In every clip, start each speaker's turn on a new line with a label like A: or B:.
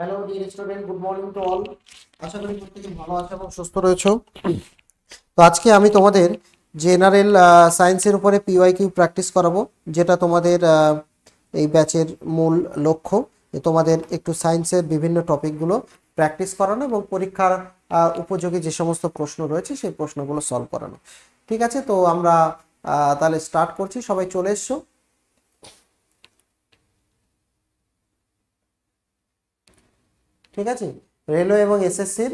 A: Hello dear student, good morning to all. আশা করি প্রত্যেকে ভালো আছো এবং সুস্থ রয়েছো। তো আজকে আমি তোমাদের জেনারেল সায়েন্সের উপরে পিওয়াইকিউ প্র্যাকটিস করাবো, যেটা তোমাদের এই ব্যাচের মূল লক্ষ্য। যে তোমাদের একটু সায়েন্সের বিভিন্ন টপিকগুলো প্র্যাকটিস করানো এবং পরীক্ষার উপযোগী যে সমস্ত প্রশ্ন রয়েছে সেই প্রশ্নগুলো সলভ করানো। ঠিক আছে, তো আমরা তাহলে স্টার্ট করছি। সবাই চলে এসছো। ঠিক আছে, রেলওয়ে এবং এসএসসির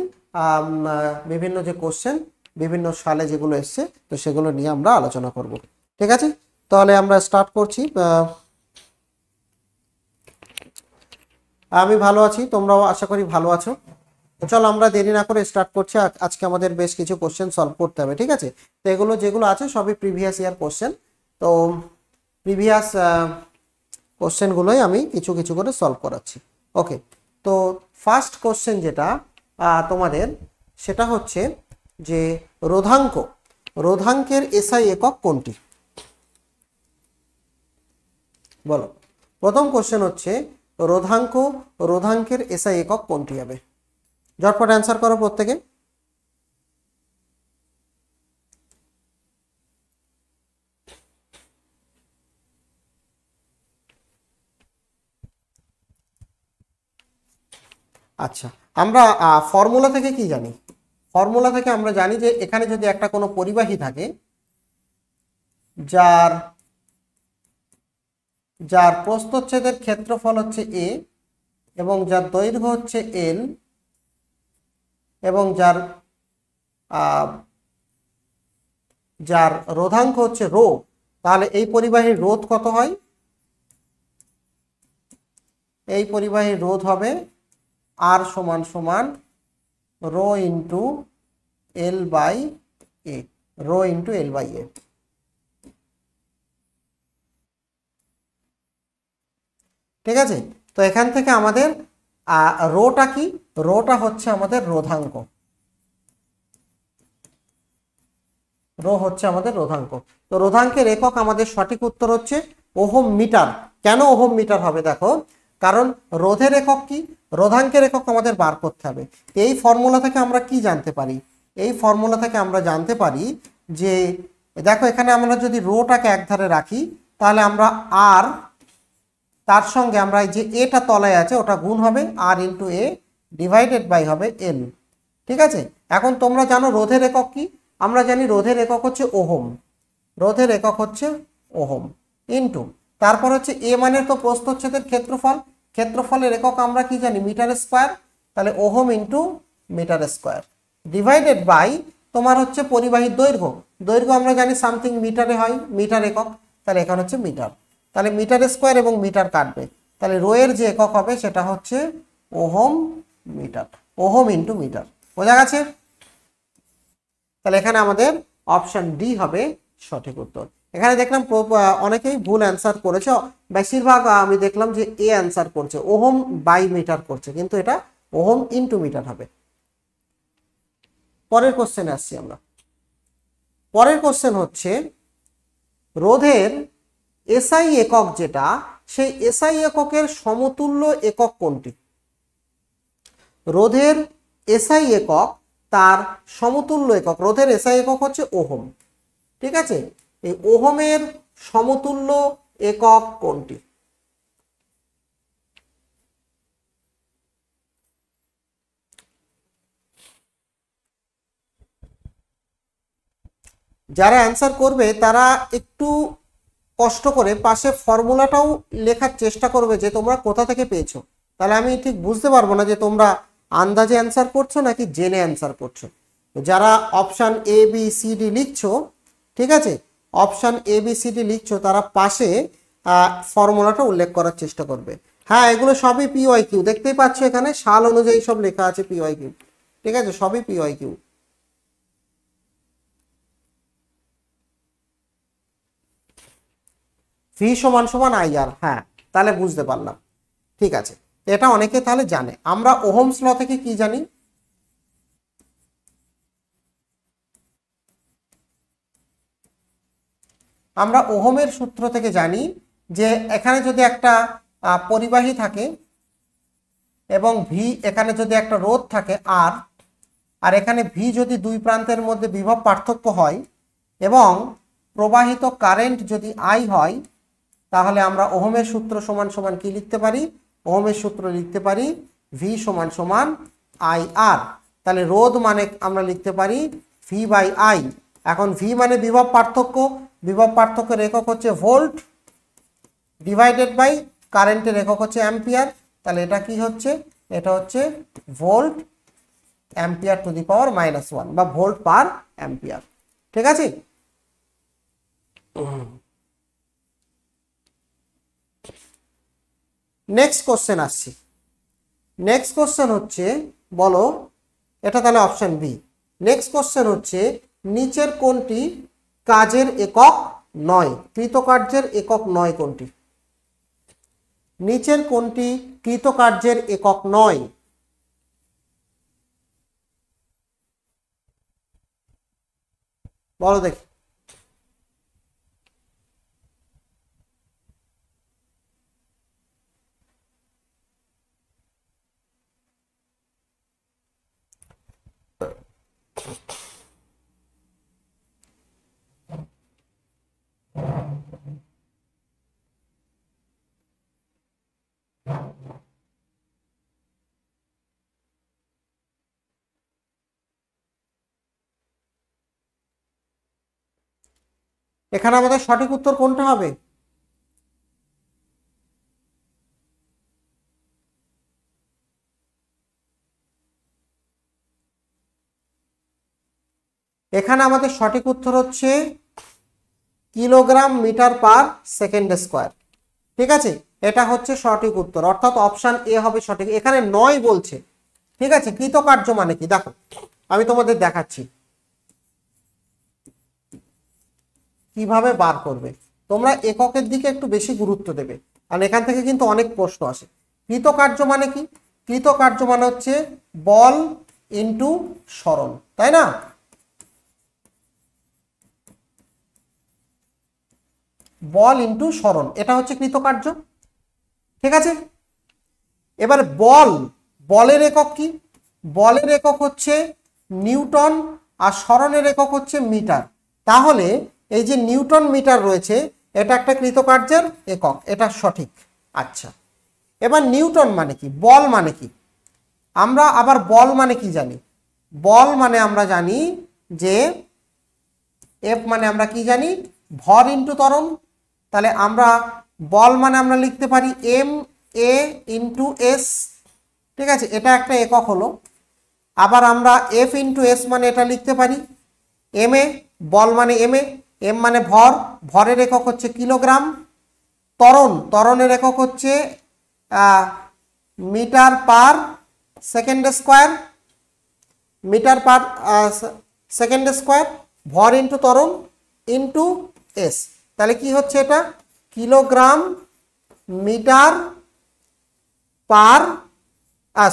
A: বিভিন্ন যে কোশ্চেন বিভিন্ন সালে যেগুলো এসছে, তো সেগুলো নিয়ে আমরা আলোচনা করব। ঠিক আছে, তাহলে আমরা স্টার্ট করছি। আমি ভালো আছি, তোমরাও আশা করি ভালো আছো। তো চলো আমরা দেরি না করে স্টার্ট করছি। আজকে আমাদের বেশ কিছু কোশ্চেন সলভ করতে হবে। ঠিক আছে, তো এগুলো যেগুলো আছে সবই প্রিভিয়াস ইয়ার কোশ্চেন। তো প্রিভিয়াস কোশ্চেনগুলোই আমি কিছু কিছু করে সলভ করাচ্ছি। ওকে, তো ফার্স্ট কোশ্চেন যেটা তোমাদের, সেটা হচ্ছে যে রোধাঙ্ক, রোধাঙ্কের এসআই একক কোনটি? বলো। প্রথম কোশ্চেন হচ্ছে রোধাঙ্ক, রোধাঙ্কের এসআই একক কোনটি হবে? ঝটপট অ্যান্সার করো প্রত্যেকে। আচ্ছা, আমরা ফর্মুলা থেকে কি জানি? ফর্মুলা থেকে আমরা জানি যে এখানে যদি একটা কোনো পরিবাহী থাকে যার যার প্রস্থচ্ছেদের ক্ষেত্রফল হচ্ছে এ এবং যার দৈর্ঘ্য হচ্ছে এল এবং যার যার রোধাঙ্ক হচ্ছে রো, তাহলে এই পরিবাহীর রোধ কত হয়? এই পরিবাহীর রোধ হবে আর সমান সমান rho into L by A, rho into L by A. ঠিক আছে, তো এখান থেকে আমাদের রোটা কি? রোটা হচ্ছে আমাদের রোধাঙ্ক, রো হচ্ছে আমাদের রোধাঙ্ক। তো রোধাঙ্কের একক আমাদের সঠিক উত্তর হচ্ছে ওহম মিটার। কেন ওহম মিটার হবে? দেখো, কারণ রোধের একক কি, রোধাঙ্কের একক আমাদের বার করতে হবে। এই ফর্মুলা থেকে আমরা কি জানতে পারি? এই ফর্মুলা থেকে আমরা জানতে পারি যে দেখো, এখানে আমরা যদি রোটাকে একধারে রাখি, তাহলে আমরা আর তার সঙ্গে আমরা এই যে এটা তলায় আছে ওটা গুণ হবে আর ইন্টু এ ডিভাইডেড বাই হবে এল। ঠিক আছে, এখন তোমরা জানো রোধের একক কি? আমরা জানি রোধের একক হচ্ছে ওহম, রোধের একক হচ্ছে ওহম ইন্টু তারপর হচ্ছে এ মানের তো প্রস্থচ্ছেদের ক্ষেত্রফল, ক্ষেত্রফলের একক আমরা কি জানি? মিটার স্কোয়ার, তাহলে ohm into metre square divided by তোমার হচ্ছে পরিবাহীর দৈর্ঘ্য, দৈর্ঘ্য আমরা জানি সামথিং মিটারে হয়, মিটার একক, তাহলে এখানে হচ্ছে মিটার, তাহলে মিটার স্কোয়ার এবং মিটার কাটবে, তাহলে রো এর যে একক হবে সেটা হচ্ছে ohm metre, ohm into metre. বোঝা গেছে? তাহলে এখানে আমাদের অপশন ডি হবে সঠিক উত্তর। এখানে দেখলাম অনেকেই ভুল অ্যান্সার করেছে, বেশিরভাগ আমি দেখলাম যে এ অ্যান্সার করছে, ওহম বাই মিটার করছে, কিন্তু এটা ওহম ইন্টু মিটার হবে। পরের কোশ্চেনে আসছি আমরা। পরের কোশ্চেন হচ্ছে রোধের এসআই একক যেটা, সেই এসআই এককের সমতুল্য একক কোনটি? রোধের এসআই একক, তার সমতুল্য একক, রোধের এসআই একক হচ্ছে ওহম। ঠিক আছে, এই ওহমের সমতুল্য একক কোনটি? যারা অ্যান্সার করবে তারা একটু কষ্ট করে পাশে ফর্মুলাটাও লেখার চেষ্টা করবে যে তোমরা কোথা থেকে পেয়েছো, তাহলে আমি ঠিক বুঝতে পারবো না যে তোমরা আন্দাজে অ্যান্সার করছো নাকি জেনে অ্যান্সার করছো। যারা option A B C D লিখছো, ঠিক আছে, option A B C D লিখছো, তারা পাশে ফর্মুলাটা উল্লেখ করার চেষ্টা করবে। হ্যাঁ, এগুলো সবই পিওয়াই কিউ, দেখতেই পাচ্ছ এখানে সাল অনুযায়ী সব লেখা আছে পিওয়াই কিউ। ঠিক আছে, সবই পিওয়াই কিউ। ভি সমান সমান আই আর, হ্যাঁ, তাহলে বুঝতে পারলাম। ঠিক আছে, এটা অনেকে তাহলে জানে। আমরা ওহমস ল থেকে কি জানি? আমরা ওহমের সূত্র থেকে জানি যে এখানে যদি একটা পরিবাহী থাকে, এবং ভি, এখানে যদি একটা রোধ থাকে আর, আর এখানে ভি যদি দুই প্রান্তের মধ্যে বিভব পার্থক্য হয় এবং প্রবাহিত কারেন্ট যদি আই হয়, তাহলে আমরা ওহমের সূত্র সমান সমান কি লিখতে পারি? ওহমের সূত্র লিখতে পারি ভি সমান সমান আই আর। তাহলে রোধ মানে আমরা লিখতে পারি ভি বাই আই। এখন ভি মানে বিভব পার্থক্য, বিভব পার্থক্যের একক হচ্ছে ভোল্ট, ডিভাইডেড বাই কারেন্টের একক হচ্ছে অ্যাম্পিয়ার। তাহলে এটা কি হচ্ছে? এটা হচ্ছে ভোল্ট অ্যাম্পিয়ার টু দি পাওয়ার -1 বা ভোল্ট পার অ্যাম্পিয়ার। ঠিক আছে? নেক্সট কোশ্চেন আসছি। নেক্সট কোশ্চেন হচ্ছে, বলো, এটা তাহলে অপশন বি। নেক্সট কোশ্চেন হচ্ছে নিচের কোনটি কাজের একক নয়? কৃতকার্যের একক নয় কোনটি? নিচের কোনটি কৃতকার্যের একক নয়? বলো দেখি। এখানে আমাদের সঠিক উত্তর কোনটা হবে? এখানে আমাদের সঠিক উত্তর হচ্ছে kilogram metre per second square. ঠিক আছে, এটা হচ্ছে সঠিক উত্তর, অর্থাৎ অপশন এ হবে সঠিক। এখানে নয় বলছে। ঠিক আছে, কৃতকার্য মানে কি দেখো, আমি তোমাদের দেখাচ্ছি কিভাবে বার করবে। তোমরা এককের দিকে একটু বেশি গুরুত্ব দেবে, কারণ এখান থেকে কিন্তু অনেক প্রশ্ন আসে। কৃতকার্য মানে কি? কৃতকার্য মানে হচ্ছে বল ইন্টু সরণ, তাই না? বল ইন্টু সরণ, এটা হচ্ছে কৃতকার্য। ঠিক আছে, এবার বল, বলের একক কি? বলের একক হচ্ছে নিউটন আর সরণের একক হচ্ছে মিটার। তাহলে এই যে নিউটন মিটার রয়েছে, এটা একটা কৃতকার্যের একক, এটা সঠিক। আচ্ছা, এবার নিউটন মানে কি, বল মানে কি? আমরা আবার বল মানে কি জানি? বল মানে আমরা জানি যে এফ মানে আমরা কি জানি? ভর ইন্টু ত্বরণ। তাহলে আমরা বল মানে আমরা লিখতে পারি এম এ ইন্টু এস। ঠিক আছে, এটা একটা একক হলো। আবার আমরা এফ ইন্টু এস মানে এটা লিখতে পারি এম এ, বল মানে এম এ, এম মানে ভর, ভরের একক হচ্ছে কিলোগ্রাম। ত্বরণ, ত্বরণের একক হচ্ছে metre per second square, metre per second square. ভর ইন্টু ত্বরণ ইন্টু এস, তাহলে কি হচ্ছে? এটা কিলোগ্রাম মিটার পার,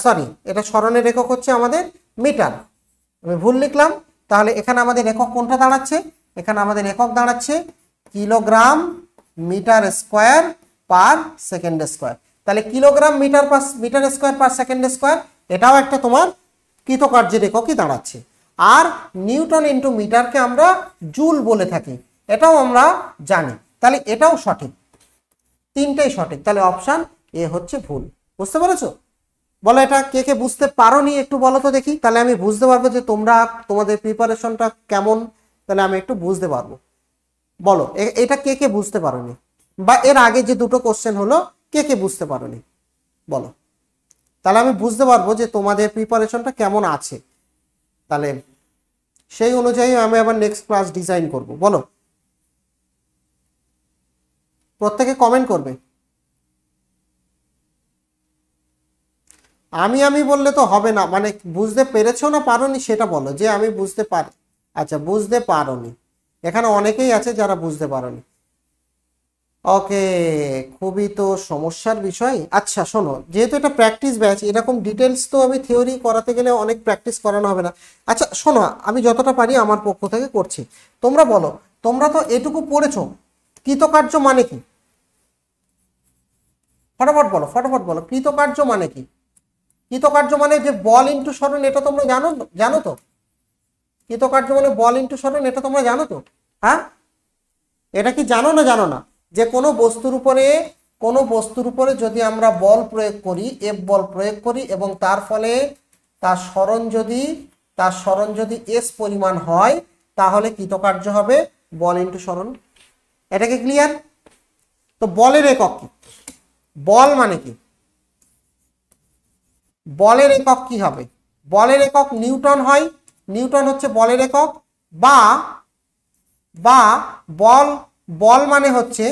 A: সরি, এটা সরণের একক হচ্ছে আমাদের মিটার, আমি ভুল লিখলাম। তাহলে এখানে আমাদের একক কোনটা দাঁড়াচ্ছে? এখানে আমাদের একক দাঁড়াচ্ছে kilogram metre square per second square. তাহলে kilogram metre per metre square per second square, এটাও একটা তোমার কৃতকার্যের এককই দাঁড়াচ্ছে। আর নিউটন ইন্টু মিটারকে আমরা জুল বলে থাকি, এটাও আমরা জানি। তাহলে এটাও সঠিক, তিনটাই সঠিক। তাহলে অপশন এ হচ্ছে ভুল। বুঝতে পেরেছো? বলো এটা কে কে বুঝতে পারোনি একটু বলো তো দেখি, তাহলে আমি বুঝতে পারবো যে তোমরা তোমাদের প্রিপারেশনটা কেমন, তাহলে আমি একটু বুঝতে পারবো। বলো এটা কে কে বুঝতে পারোনি, বা এর আগে যে দুটো কোশ্চেন হলো কে কে বুঝতে পারোনি বলো, তাহলে আমি বুঝতে পারবো যে তোমাদের প্রিপারেশনটা কেমন আছে। তাহলে সেই অনুযায়ী আমি আবার নেক্সট ক্লাস ডিজাইন করব। বলো, প্রত্যেকে কমেন্ট করবে। আমি বললে তো হবে না, মানে বুঝতে পেরেছো না পারোনি সেটা বলো, যে আমি বুঝতে পারি। আচ্ছা, বুঝতে পারোনি, এখানে অনেকেই আছে যারা বুঝতে পারোনি। ওকে, খুবই তো সমস্যার বিষয়। আচ্ছা শোনো, যেহেতু এটা প্র্যাকটিস ব্যাচ, এরকম ডিটেলস তো আমি থিওরি করাতে গেলে অনেক প্র্যাকটিস করানো হবে না। আচ্ছা শোনো, আমি যতটা পারি আমার পক্ষ থেকে করছি। তোমরা বলো, তোমরা তো এটুকু পড়েছো, কৃতকার্য মানে কি? ফটাফট বলো, ফটাফট বলো, কৃতকার্য মানে কি? কৃতকার্য মানে যে বল ইন্টু সরণ, এটা তোমরা জানো তো? কৃতকার্য মানে বল ইন্টু সরণ, এটা তোমরা জানো তো? হ্যাঁ, এটা কি জানো না? যে কোনো বস্তুর উপরে যদি আমরা বল প্রয়োগ করি, এফ বল প্রয়োগ করি, এবং তার ফলে তার সরণ যদি এস পরিমাণ হয়, তাহলে কৃতকার্য হবে বল ইন্টু সরণ। এটা কি ক্লিয়ার? তো বলের একক কি? বল মানে কি? বলের একক কি হবে? বলের একক নিউটন হয়, নিউটন হচ্ছে বলের একক। বা বল বল মানে হচ্ছে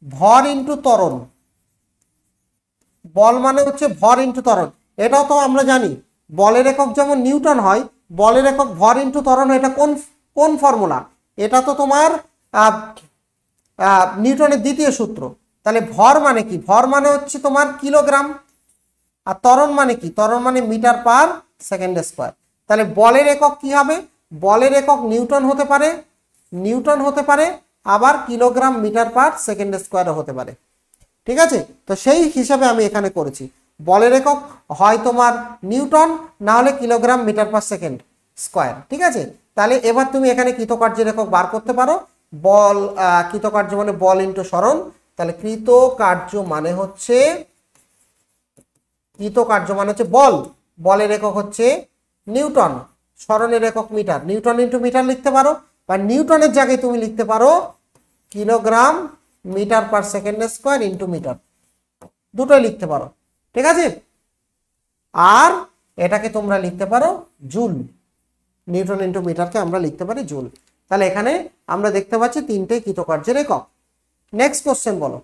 A: ভর ইন্টু ত্বরণ। বল মানে হচ্ছে ভর ইন্টু ত্বরণ। এটাও তো আমরা জানি, বলের একক যেমন নিউটন হয়, বলের একক ভর ইন্টু ত্বরণ। এটা কোন ফর্মুলা? এটা তো তোমার নিউটনের দ্বিতীয় সূত্র। তাহলে ভর মানে কি? ভর মানে হচ্ছে তোমার কিলোগ্রাম। আর ত্বরণ মানে কি? ত্বরণ মানে মিটার পার সেকেন্ড স্কোয়ার। তাহলে বলের একক কি হবে? বলের একক নিউটন হতে পারে, আবার কিলোগ্রাম মিটার পার সেকেন্ড স্কোয়ারও হতে পারে। ঠিক আছে, তো সেই হিসাবে আমি এখানে করেছি। বলের একক হয় তোমার নিউটন, না হলে kilogram metre per second square. ঠিক আছে, তাহলে এবার তুমি এখানে কৃতকার্যের একক বার করতে পারো। কৃতকার্য মানে বল ইন্টু সরণ। তাহলে কৃতকার্য মানে হচ্ছে বল। বলের একক হচ্ছে নিউটন, সরণের একক মিটার। নিউটন ইন্টু মিটার লিখতে পারো, বা নিউটনের জায়গায় তুমি লিখতে পারো kilogram metre per second square into metre, দুটোই লিখতে পারো। ঠিক আছে, আর এটাকে তোমরা লিখতে পারো জুল। নিউটন ইন্টু মিটারকে আমরা লিখতে পারি জুল। তাহলে এখানে আমরা দেখতে পাচ্ছি তিনটে কৃতকার্যের একক। নেক্সট কোশ্চেন বলো,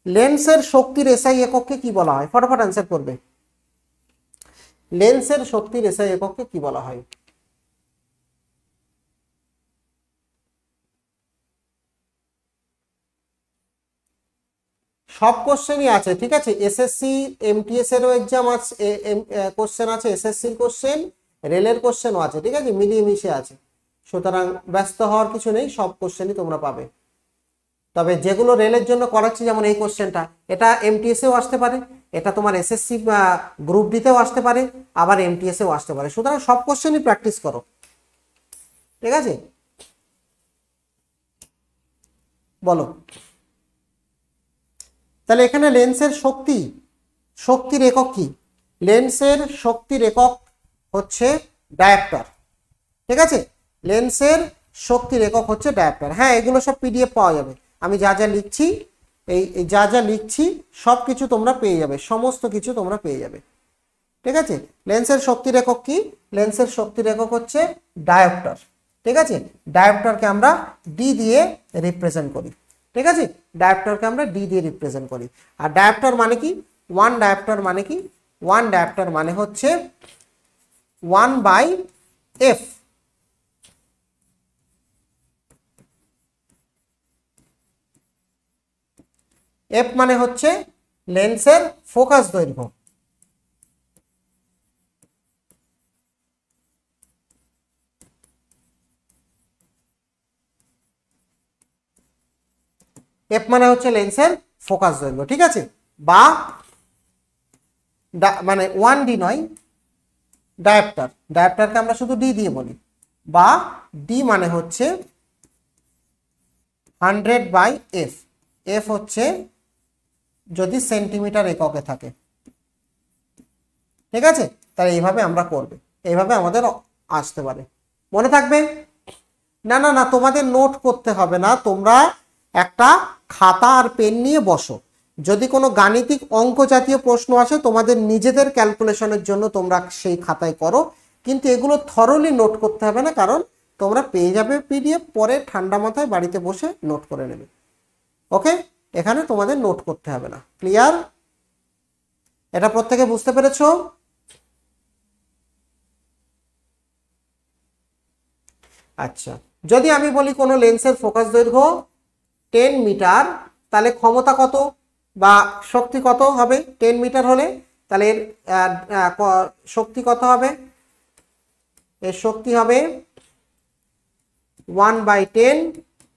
A: লেন্সের শক্তির এসআই একককে কি বলা হয়? ফটাফট অ্যান্সার করবে। লেন্সের শক্তির এসআই একককে কি বলা হয়? সব কোশ্চেনই আছে, ঠিক আছে। এসএসসি এমটিএস এরও এক্সাম আছে, কোশ্চেন আছে, এসএসসির কোশ্চেন, রেলের কোশ্চেনও আছে। ঠিক আছে, মিলিয়ে মিশে আছে, সুতরাং ব্যস্ত হওয়ার কিছু নেই, সব কোশ্চেনই তোমরা পাবে। তবে যেগুলো রেলের জন্য করাচ্ছি, যেমন এই কোশ্চেনটা, এটা এমটিএসেও আসতে পারে, এটা তোমার এসএসসি গ্রুপ ডিতেও আসতে পারে, আবার এমটিএসেও আসতে পারে। সুতরাং সব কোশ্চেনই প্র্যাকটিস করো। ঠিক আছে, বলো। তাহলে এখানে লেন্সের শক্তির একক কি? লেন্সের শক্তির একক হচ্ছে ডায়াপ্টার। ঠিক আছে, লেন্সের শক্তির একক হচ্ছে ডায়াপ্টার। হ্যাঁ, এগুলো সব পিডিএফ পাওয়া যাবে। আমি যা লিখছি, এই যা লিখছি সব কিছু তোমরা পেয়ে যাবে, সমস্ত কিছু তোমরা পেয়ে যাবে। ঠিক আছে, লেন্সের শক্তির একক কি? লেন্সের শক্তির একক হচ্ছে ডায়াপ্টার। ঠিক আছে, ডায়াপ্টারকে আমরা ডি দিয়ে রিপ্রেজেন্ট করি। ঠিক আছে, ডায়াপ্টারকে আমরা ডি দিয়ে রিপ্রেজেন্ট করি। আর ডায়াপ্টার মানে কি? ওয়ান ডায়াপ্টার মানে কি? ওয়ান ডায়াপ্টার মানে হচ্ছে 1/f। এফ মানে হচ্ছে লেন্সের ফোকাস দৈর্ঘ্য। এফ মানে হচ্ছে লেন্সের ফোকাস দৈর্ঘ্য। ঠিক আছে, বা মানে 1D নয়, ডায়াপ্টারকে আমরা শুধু ডি দিয়ে বলি। বা ডি মানে হচ্ছে 100/f। এফ হচ্ছে যদি সেন্টিমিটার এককে থাকে। ঠিক আছে, তাহলে এইভাবে আমরা করবে, এইভাবে আমাদের আসতে পারে। মনে থাকবে? না, তোমাদের নোট করতে হবে না, তোমরা একটা খাতা আর পেন নিয়ে বসো। যদি কোনো গাণিতিক অঙ্ক জাতীয় প্রশ্ন আসে, তোমাদের নিজেদের ক্যালকুলেশনের জন্য তোমরা সেই খাতায় করো, কিন্তু এগুলো থরলি নোট করতে হবে না, কারণ তোমরা পেয়ে যাবে পিডিএফ, পরে ঠান্ডা মাথায় বাড়িতে বসে নোট করে নেবে। ওকে, এখানে তোমাদের নোট করতে হবে না। ক্লিয়ার? এটা প্রত্যেকে বুঝতে পেরেছো? আচ্ছা, যদি আমি বলি কোনো লেন্সের ফোকাস দৈর্ঘ্য 10 মিটার, তাহলে ক্ষমতা কত বা শক্তি কত হবে? 10 মিটার হলে তাহলে এর শক্তি কত হবে? এর শক্তি হবে 1/10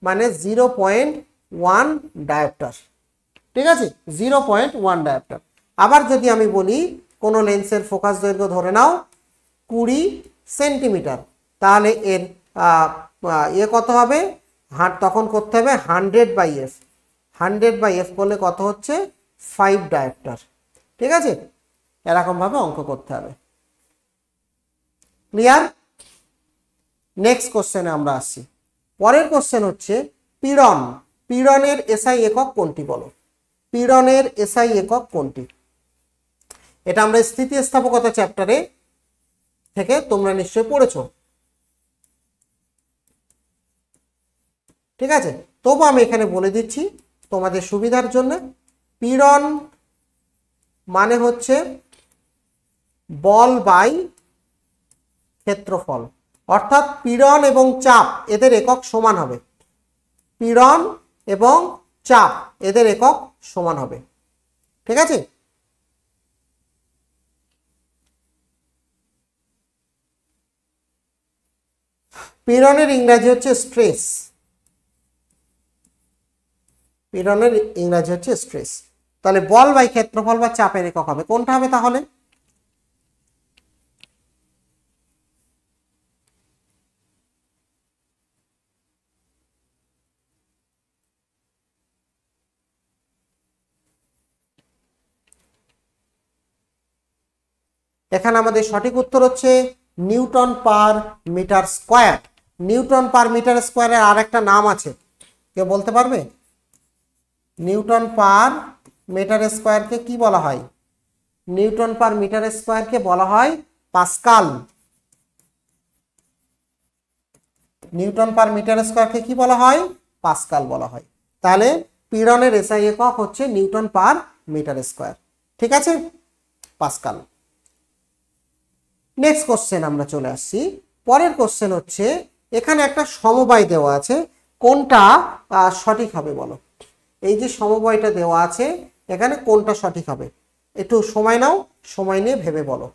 A: মানে 0.1 ডায়োপ্টার। ঠিক আছে, 0.1 ডায়োপ্টার। আবার যদি আমি বলি কোনো লেন্সের ফোকাস দৈর্ঘ্য ধরে নাও 20 সেন্টিমিটার, তাহলে এর কত হবে, তখন করতে হবে 100/f। 100/f করলে কত হচ্ছে 5 ডায়োপ্টার। ঠিক আছে, এরকমভাবে অঙ্ক করতে হবে। ক্লিয়ার? নেক্সট কোশ্চেনে আমরা আসছি। পরের কোশ্চেন হচ্ছে পীড়ন। পীড়নের এসআই একক কোনটি বলো? পীড়নের এসআই একক কোনটি? এটা আমরা স্থিতিস্থাপকতা চ্যাপ্টারে থেকে তোমরা নিশ্চয়ই পড়েছো। ঠিক আছে, তবু আমি এখানে বলে দিচ্ছি তোমাদের সুবিধার জন্য। পীড়ন মানে হচ্ছে বল বাই ক্ষেত্রফল, অর্থাৎ পীড়ন এবং চাপ এদের একক সমান হবে। পীড়ন এবং চাপ এদের একক সমান হবে। ঠিক আছে, পীড়নের ইংরাজি হচ্ছে স্ট্রেস। পীড়নের ইংরাজি হচ্ছে স্ট্রেস। তাহলে বল বাই ক্ষেত্রফল বা চাপের একক হবে কোনটা হবে তাহলে? এখানে আমাদের সঠিক উত্তর হচ্ছে newton per metre square. Newton per metre স্কয়ারের আর একটা নাম আছে, কেউ বলতে পারবে? নিউটন পার মিটার স্কয়ারকে কি বলা হয়? নিউটন পার মিটার স্কয়ারকে বলা হয় পাস্কাল। নিউটন পার মিটার স্কয়ারকে কি বলা হয়? পাস্কাল বলা হয়। তাহলে পীড়নের এসআই একক হচ্ছে নিউটন পার মিটার স্কয়ার। ঠিক আছে, পাস্কাল। নেক্সট কোশ্চেন আমরা চলে আসছি। পরের কোশ্চেন হচ্ছে এখানে একটা সমবায় দেওয়া আছে, কোনটা সঠিক হবে বলো? এই যে সমবায়টা দেওয়া আছে এখানে কোনটা সঠিক হবে? একটু সময় নাও, সময় নিয়ে ভেবে বলো।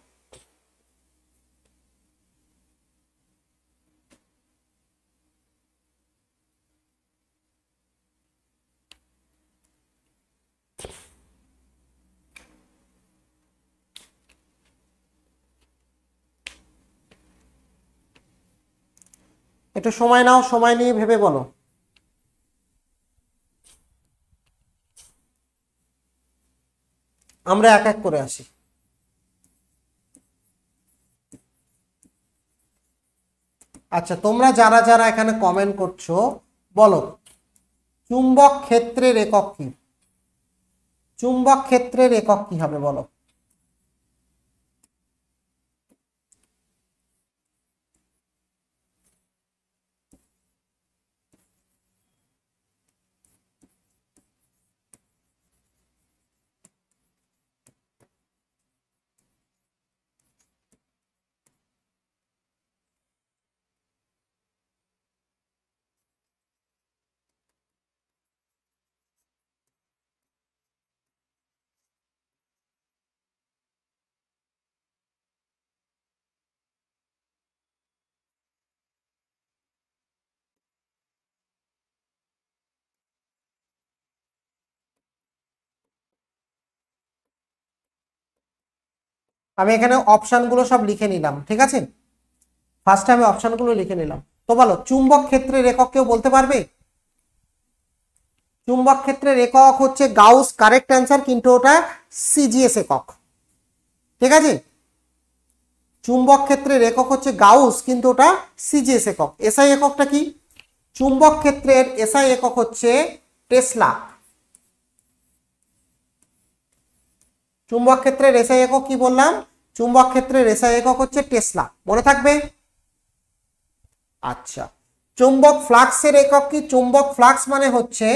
A: একটু সময় নাও, সময় নিয়ে ভেবে বলো। আমরা এক এক করে আসি। আচ্ছা, তোমরা যারা যারা এখানে কমেন্ট করছো বলো চুম্বক ক্ষেত্রের একক কি? চুম্বক ক্ষেত্রের একক কি হবে বলো? আমি এখানে অপশনগুলো সব লিখে নিলাম। ঠিক আছে, ফার্স্টে আমি অপশনগুলো লিখে নিলাম। তো বলো চুম্বক ক্ষেত্রের একক কেউ বলতে পারবে? চুম্বক ক্ষেত্রের একক হচ্ছে গাউস, কারেক্ট অ্যান্সার, কিন্তু ওটা সিজিএস একক। ঠিক আছে, চুম্বক ক্ষেত্রের একক হচ্ছে গাউস কিন্তু ওটা সিজিএস একক। এসআই এককটা কি? চুম্বক ক্ষেত্রের এসআই একক হচ্ছে টেসলা। চুম্বক ক্ষেত্রের এসআই একক কি বললাম? চুম্বক ক্ষেত্রের এসআই একক হচ্ছে টেসলা, মনে থাকবে? আচ্ছা, চুম্বক ফ্লাক্সের একক কি? চুম্বক ফ্লাক্স মানে হচ্ছে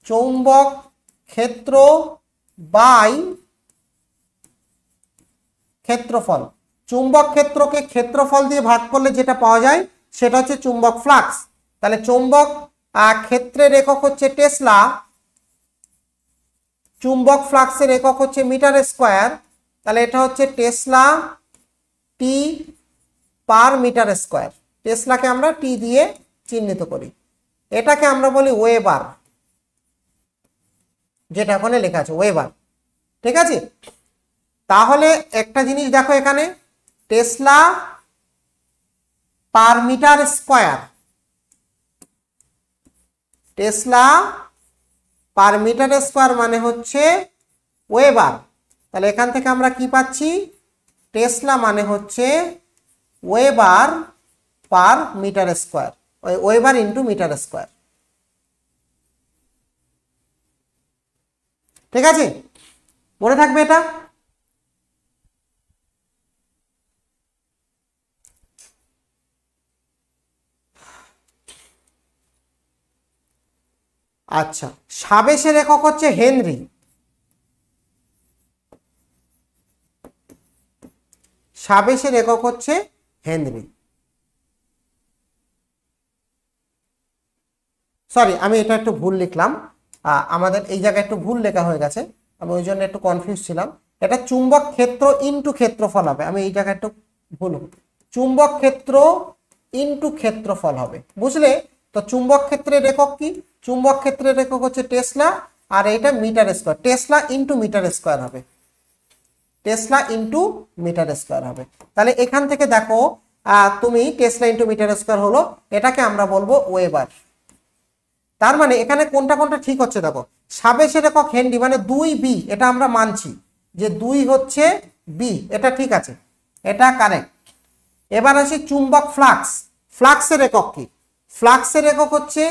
A: চৌম্বক ক্ষেত্র বাই ক্ষেত্রফল। চুম্বক ক্ষেত্রকে ক্ষেত্রফল দিয়ে ভাগ করলে যেটা পাওয়া যায় সেটা হচ্ছে চুম্বক ফ্লাক্স। তাহলে চুম্বক ক্ষেত্রের একক হচ্ছে টেসলা, চুম্বক ফ্লাক্সের একক হচ্ছে মিটার স্কয়ার। তাহলে এটা হচ্ছে টেসলা টি পার মিটার স্কয়ার। টেসলাকে আমরা টি দিয়ে চিহ্নিত করি। এটাকে আমরা বলি ওয়েবার। যেটা ওখানে লেখা আছে ওয়েবার। ঠিক আছে, তাহলে একটা জিনিস দেখো এখানে tesla per metre square, tesla per metre square মানে হচ্ছে ওয়েবার। তাহলে এখান থেকে আমরা কি পাচ্ছি, টেসলা মানে হচ্ছে weber per metre square, weber into metre square. ঠিক আছে, মনে থাকবে এটা। আচ্ছা, সাবেশের একক হচ্ছে হেনরি, সাবেশের একক হচ্ছে হেনরি। সরি, আমি এটা একটু ভুল লিখলাম, আমাদের এই জায়গায় একটু ভুল লেখা হয়ে গেছে, আমি ওই জন্য একটু কনফিউজ ছিলাম। এটা চুম্বক ক্ষেত্র ইন্টু ক্ষেত্রফল হবে, আমি এই জায়গায় একটু ভুল, চুম্বক ক্ষেত্র ইন্টু ক্ষেত্রফল হবে, বুঝলে? তো চুম্বক ক্ষেত্রের একক কি, চুম্বক ক্ষেত্রের একক হচ্ছে টেসলা, আর এটা metre square, tesla into metre square হবে, টেসলা ইন্টু মিটার স্কয়ার হবে। তাহলে এখান থেকে দেখো তুমি টেসলা ইন্টু মিটার স্কয়ার হলো, এটাকে আমরা বলবো ওয়েবার। তার মানে এখানে কোনটা কোনটা ঠিক হচ্ছে দেখো, সাবেশের একক হেনরি মানে 2B, এটা আমরা মানছি যে 2 হচ্ছে বি, এটা ঠিক আছে, এটা কারেক্ট। এবার আসি চুম্বক ফ্লাক্স, ফ্লাক্সের একক কি, ফ্লাক্সের একক হচ্ছে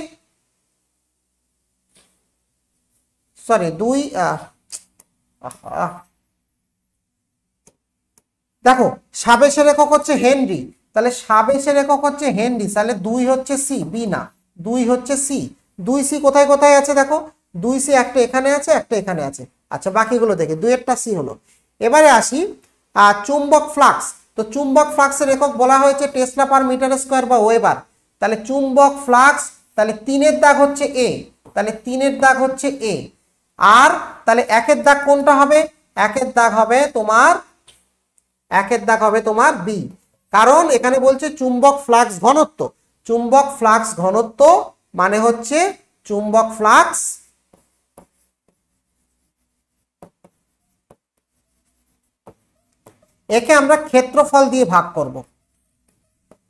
A: সরি 2, দেখো সাবেশের একক হচ্ছে হেনরি, তাহলে সাবেশের একক হচ্ছে হেনরি, তাহলে 2 হচ্ছে সি, বি না, 2 হচ্ছে সি। 2C কোথায় কোথায় আছে দেখো, 2C একটা এখানে আছে, একটা এখানে আছে। আচ্ছা, বাকিগুলো দেখে 2 একটা সি হলো। এবারে আসি চুম্বক ফ্লাক্স, তো চুম্বক ফ্লাক্সের একক বলা হয়েছে টেসলা পার মিটার স্কয়ার বা ওয়েবার। তাহলে চুম্বক ফ্লাক্স, তাহলে 3-এর দাগ হচ্ছে এ, তাহলে 3-এর দাগ হচ্ছে এ। আর তাহলে 1-এর দাগ কোনটা হবে, 1-এর দাগ হবে তোমার, 1-এর দাগ হবে তোমার বি, কারণ এখানে বলছে চুম্বক ফ্লাক্স ঘনত্ব, চুম্বক ফ্লাক্স ঘনত্ব মানে হচ্ছে চুম্বক ফ্লাক্স একে আমরা ক্ষেত্রফল দিয়ে ভাগ করব,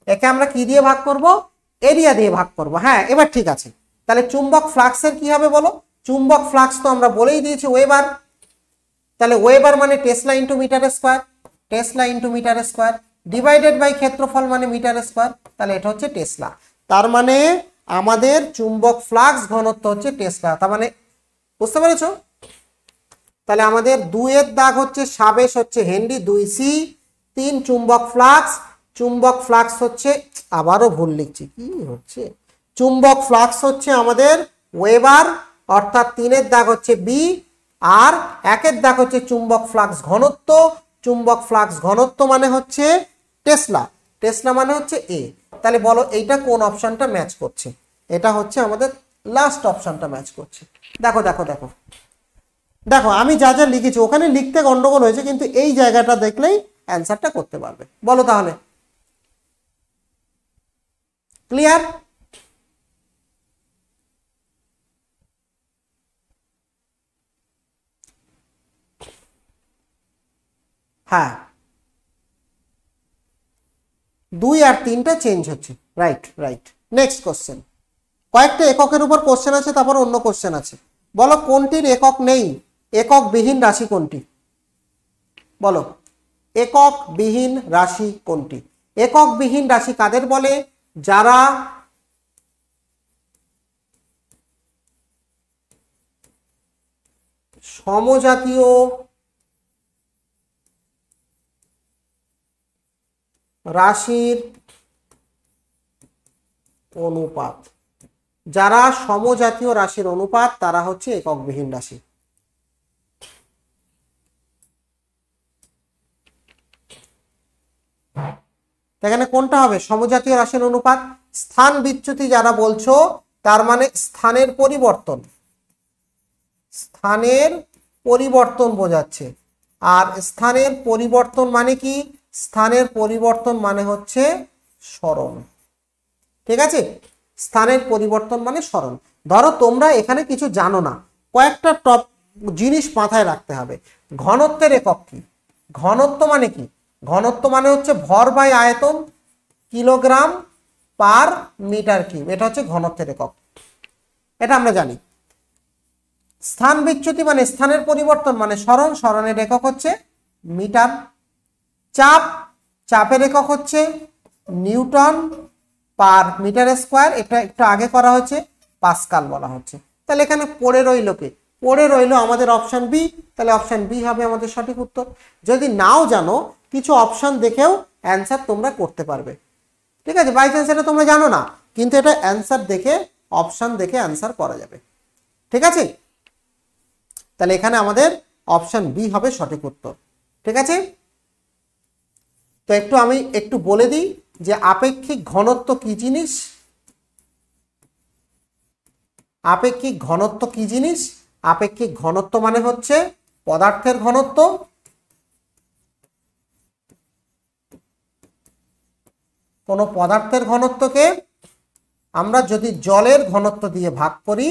A: একে আমরা কি দিয়ে ভাগ করব, এরিয়া দিয়ে ভাগ করব। হ্যাঁ, এবার ঠিক আছে। তাহলে চুম্বক ফ্লাক্সের কি হবে বলো, চুম্বক ফ্লাক্স তো আমরা বলেই দিয়েছি ওয়েবার, তাহলে ওয়েবার মানে tesla into metre square, tesla into metre square divided by ক্ষেত্রফল মানে মিটার স্কয়ার, তাহলে এটা হচ্ছে টেসলা। তার মানে আমাদের চুম্বক ফ্লাক্স ঘনত্ব হচ্ছে টেসলা, তার মানে বুঝতে পেরেছো? তাহলে আমাদের 2-এর দাগ হচ্ছে সাবেশ হচ্ছে হেনরি 2C, 3 চুম্বক ফ্লাক্স, চুম্বক ফ্লাক্স হচ্ছে, আবারও ভুল লিখছি, কি হচ্ছে, চুম্বক ফ্লাক্স হচ্ছে আমাদের ওয়েবার, অর্থাৎ 3-এর দাগ হচ্ছে বি, আর 1-এর দাগ হচ্ছে চুম্বক ফ্লাক্স ঘনত্ব, চুম্বক ফ্লাক্স ঘনত্ব মানে হচ্ছে টেসলা, টেসলা মানে হচ্ছে এ। তাহলে বলো এইটা কোন অপশনটা ম্যাচ করছে, এটা হচ্ছে আমাদের লাস্ট অপশনটা ম্যাচ করছে। দেখো দেখো দেখো দেখো, আমি যা যা লিখেছি ওখানে লিখতে গন্ডগোল হয়েছে, কিন্তু এই জায়গাটা দেখলেই অ্যান্সারটা করতে পারবে। বলো তাহলে, ক্লিয়ার? হ্যাঁ, 2 আর 3টা চেঞ্জ হচ্ছে, রাইট রাইট। নেক্সট কোশ্চেন, কয়েকটা এককের উপর কোশ্চেন আছে, তারপর অন্য কোশ্চেন আছে। বলো কোনটির একক নেই, একক বিহীন রাশি কোনটি, বলো একক বিহীন রাশি কোনটি? একক বিহীন রাশি কাদের বলে, যারা সমজাতীয় রাশির অনুপাত, যারা সমজাতীয় রাশির অনুপাত তারা হচ্ছে একক বিহীন রাশি। এখানে কোনটা হবে, সমজাতীয় রাশির অনুপাত। স্থান বিচ্যুতি যারা বলছো তার মানে স্থানের পরিবর্তন, স্থানের পরিবর্তন বোঝাচ্ছে। আর স্থানের পরিবর্তন মানে কি, স্থানের পরিবর্তন মানে হচ্ছে সরণ। ঠিক আছে, স্থানের পরিবর্তন মানে সরণ। ধরো তোমরা এখানে কিছু জানো না, কয়েকটা জিনিস মাথায় রাখতে হবে। ঘনত্বের একক কি? ঘনত্ব মানে কি? ঘনত্ব মানে হচ্ছে ভর বাই আয়তন, কিলোগ্রাম পার মিটার কিউব, এটা হচ্ছে ঘনত্বের একক, এটা আমরা জানি। স্থান বিচ্যুতি মানে স্থানের পরিবর্তন মানে সরণ, সরণের একক হচ্ছে মিটার। চাপ, চাপের একক হচ্ছে নিউটন পার মিটার স্কোয়ার, এটা একটু আগে করা হয়েছে, পাস্কাল বলা হচ্ছে। তাহলে এখানে পড়ে রইল কে? পড়ে রইল আমাদের অপশন বি। তাহলে অপশন বি হবে আমাদের সঠিক উত্তর। যদি নাও জানো, কিছু অপশন দেখেও অ্যান্সার তোমরা করতে পারবে, ঠিক আছে? বাই চান্স এটা তোমরা জানো না, কিন্তু এটা অ্যান্সার দেখে, অপশন দেখে অ্যান্সার করা যাবে, ঠিক আছে? তাহলে এখানে আমাদের অপশন বি হবে সঠিক উত্তর, ঠিক আছে? তো আমি একটু বলে দিই যে আপেক্ষিক ঘনত্ব কি জিনিস। আপেক্ষিক ঘনত্ব কি জিনিস? আপেক্ষিক ঘনত্ব মানে হচ্ছে পদার্থের ঘনত্ব, কোন পদার্থের ঘনত্বকে আমরা যদি জলের ঘনত্ব দিয়ে ভাগ করি,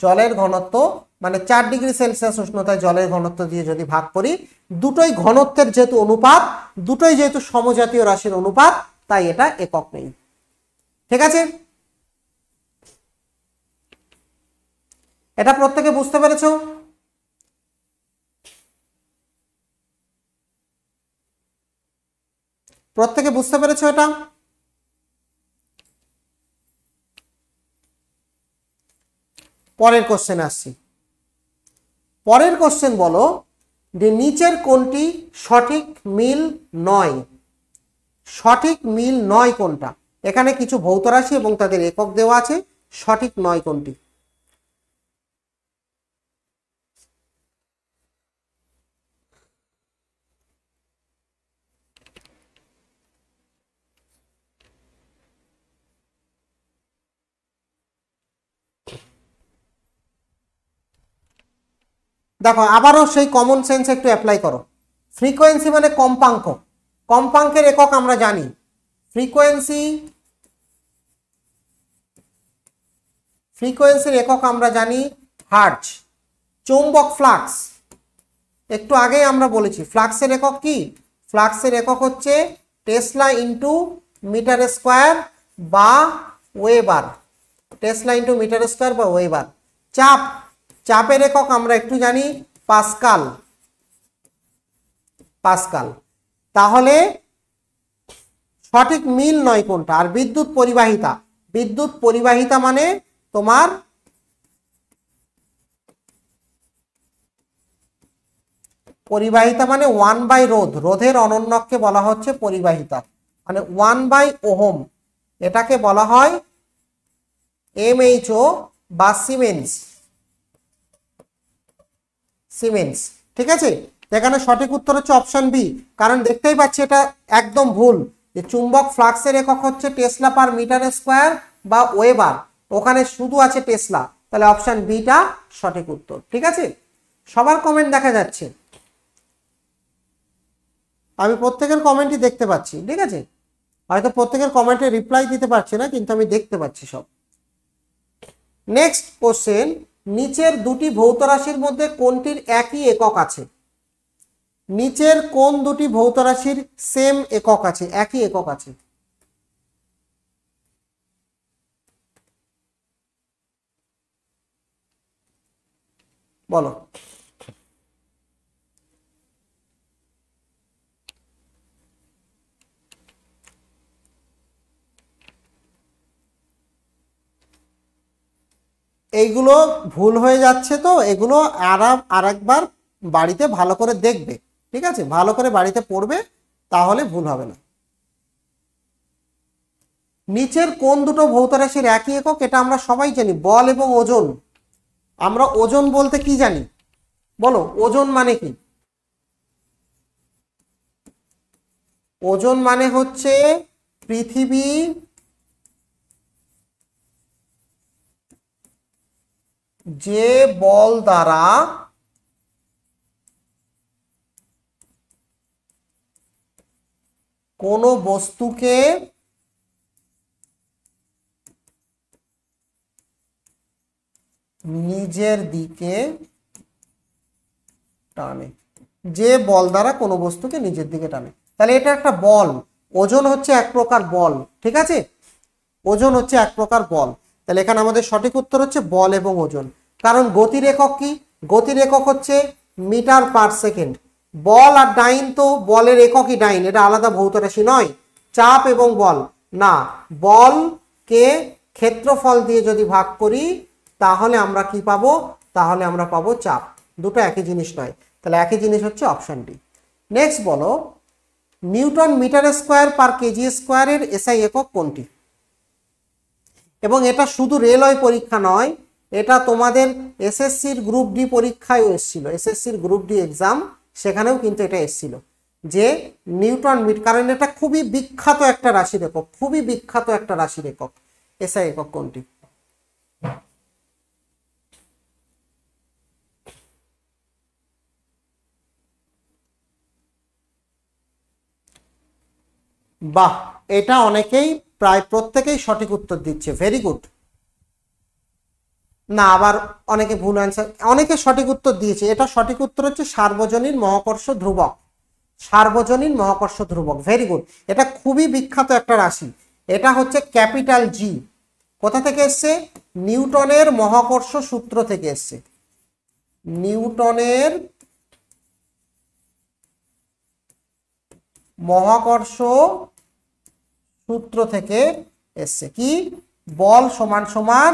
A: জলের ঘনত্ব মানে 4 ডিগ্রি সেলসিয়াস উষ্ণতায় জলের ঘনত্ব দিয়ে যদি ভাগ করি, দুটোই ঘনত্বের যেহেতু অনুপাত, দুটোই যেহেতু সমজাতীয় রাশির অনুপাত, তাই এটা একক নেই, ঠিক আছে? এটা প্রত্যেকে বুঝতে পেরেছো? প্রত্যেকে বুঝতে পেরেছো এটা? পরের কোশ্চেন আসছি। পরের কোশ্চেন বলো যে নিচের কোনটি সঠিক মিল নয়? সঠিক মিল নয় কোনটা? এখানে কিছু ভৌত রাশি এবং তাদের একক দেওয়া আছে, সঠিক নয় কোনটি? দেখো আবারও সেই কমন সেন্স একটু অ্যাপ্লাই করো। ফ্রিকোয়েন্সি মানে কম্পাঙ্ক, কম্পাঙ্কের একক আমরা জানি, ফ্রিকোয়েন্সি, ফ্রিকোয়েন্সির একক আমরা জানি হার্টজ। চৌম্বক ফ্লাক্স, একটু আগেই আমরা বলেছি ফ্লাক্সের একক কি? ফ্লাক্সের একক হচ্ছে টেসলা ইন্টু মিটার স্কোয়ার বা weber, tesla into metre square বা ওয়েবার। চাপ, চাপের একক আমরা একটু জানি পাস্কাল, পাস্কাল। তাহলে সঠিক মিল নয় কোনটা? আর বিদ্যুৎ পরিবাহিতা, বিদ্যুৎ পরিবাহিতা মানে তোমার পরিবাহিতা মানে 1/, রোধ, রোধের অনন্যককে বলা হচ্ছে পরিবাহিতা, মানে 1/ওহম, এটাকে বলা হয় এমএইচও বা সিমেন্স, সিমেন্স, ঠিক আছে? এখানে সঠিক উত্তর হচ্ছে অপশন বি। কারণ দেখতেই পাচ্ছি এটা একদম ভুল, যে চুম্বক ফ্লাক্সের একক হচ্ছে টেসলা পার মিটার স্কোয়ার বা ওয়েবার, ওখানে শুধু আছে টেসলা, তাহলে অপশন বিটা সঠিক উত্তর, ঠিক আছে? সবার কমেন্ট দেখা যাচ্ছে, আমি প্রত্যেকের কমেন্টই দেখতে পাচ্ছি, ঠিক আছে? হয়তো প্রত্যেকের কমেন্টে রিপ্লাই দিতে পারছি না, কিন্তু আমি দেখতে পাচ্ছি সব। নেক্সট কোশ্চেন, নিচের দুটি ভৌত রাশির মধ্যে কোনটির একই একক আছে? নিচের কোন দুটি ভৌত রাশির সেম একক আছে, একই একক আছে? বলো। এইগুলো ভুল হয়ে যাচ্ছে, তো এগুলো আরেকবার বাড়িতে ভালো করে দেখবে, ঠিক আছে? ভালো করে বাড়িতে পড়বে, তাহলে ভুল হবে না। নিচের কোন দুটো ভৌত রাশির একই একক? এটা আমরা সবাই জানি, বল এবং ওজন। আমরা ওজন বলতে কি জানি বলো? ওজন মানে কি? ওজন মানে হচ্ছে পৃথিবী যে বল দ্বারা কোনো বস্তুকে নিজের দিকে টানে, যে বল দ্বারা কোনো বস্তুকে নিজের দিকে টানে। তাহলে এটা একটা বল, ওজন হচ্ছে এক প্রকার বল, ঠিক আছে, ওজন হচ্ছে এক প্রকার বল। তাহলে এখানে আমাদের সঠিক উত্তর হচ্ছে বল এবং ওজন। কারণ গতির একক কি? গতির একক হচ্ছে মিটার পার সেকেন্ড। বল আর ডাইন তো বলের এককই ডাইন, এটা আলাদা ভৌত রাশি নয়। চাপ এবং বল না, বলকে ক্ষেত্রফল দিয়ে যদি ভাগ করি তাহলে আমরা কি পাবো? তাহলে আমরা পাবো চাপ। দুটো একই জিনিস নয়, তাহলে একই জিনিস হচ্ছে অপশন ডি। নেক্সট বলো, newton metre square per kg স্কোয়ারের এসআই একক কোনটি? এবং এটা শুধু রেলওয়ে পরীক্ষা নয়, এটা তোমাদের এসএসসির গ্রুপ ডি পরীক্ষায় এসেছিল, এসএসসির গ্রুপ ডি এক্সাম, সেখানেও কিন্তু এটা এসেছিল যে নিউটন মিটার, কারণ এটা খুবই বিখ্যাত একটা রাশির একক, খুবই বিখ্যাত একটা রাশির একক। এসআই একক কোনটি? বাহ, এটা অনেকেই প্রায় প্রত্যেকেই সঠিক উত্তর দিচ্ছে, ভেরি গুড। না, আবার অনেকে ভুল অ্যান্সার, অনেকে সঠিক উত্তর দিয়েছে। এটা সঠিক উত্তর হচ্ছে সার্বজনীন মহাকর্ষ ধ্রুবক, সার্বজনীন মহাকর্ষ ধ্রুবক, ভেরি গুড। এটা খুবই বিখ্যাত একটা রাশি, এটা হচ্ছে ক্যাপিটাল জি। কোথা থেকে এসছে? নিউটনের মহাকর্ষ সূত্র থেকে এসছে, নিউটনের মহাকর্ষ সূত্র থেকে এসছে। কি? বল সমান সমান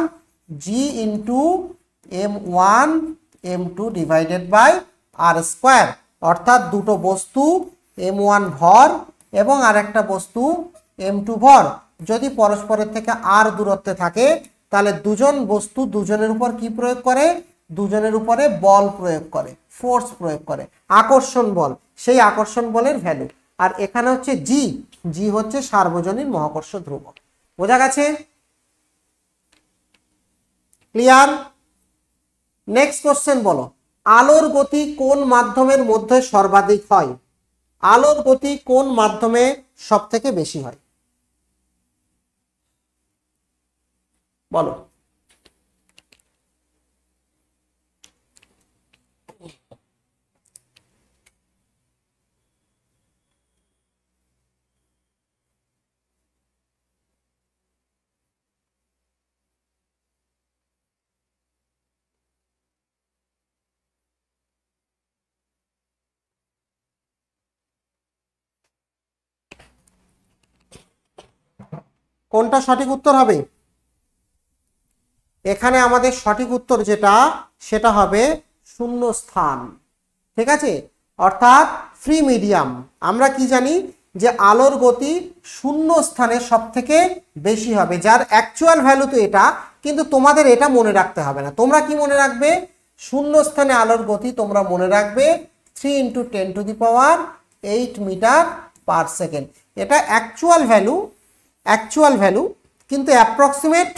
A: G into m1 m2 divided by R square, অর্থাৎ দুটো বস্তু m1 ভর এবং আরেকটা বস্তু m2 ভর যদি পরস্পরের থেকে আর দূরত্বে থাকে, তাহলে দুজন বস্তু দুজনের উপর কি প্রয়োগ করে? দুজনের উপরে বল প্রয়োগ করে, ফোর্স প্রয়োগ করে, আকর্ষণ বল, সেই আকর্ষণ বলের ভ্যালু। আর এখানে হচ্ছে জি, জি হচ্ছে সার্বজনীন মহাকর্ষ ধ্রুবক। বোঝা গেছে? ক্লিয়ার? নেক্সট কোশ্চেন বলো, আলোর গতি কোন মাধ্যমের মধ্যে সর্বাধিক হয়? আলোর গতি কোন মাধ্যমে সব থেকে বেশি হয়? বলো। কোনটা সঠিক উত্তর হবে? এখানে আমাদের সঠিক উত্তর যেটা, সেটা হবে শূন্য স্থান, ঠিক আছে, অর্থাৎ ফ্রি মিডিয়াম। আমরা কি জানি যে আলোর গতি শূন্য স্থানে সব থেকে বেশি হবে, যার অ্যাকচুয়াল ভ্যালু তো এটা, কিন্তু তোমাদের এটা মনে রাখতে হবে না। তোমরা কি মনে রাখবে? শূন্য স্থানে আলোর গতি তোমরা মনে রাখবে 3 × 10⁸ মিটার পার সেকেন্ড। এটা অ্যাকচুয়াল ভ্যালু, অ্যাকচুয়াল ভ্যালু, কিন্তু অ্যাপ্রক্সিমেট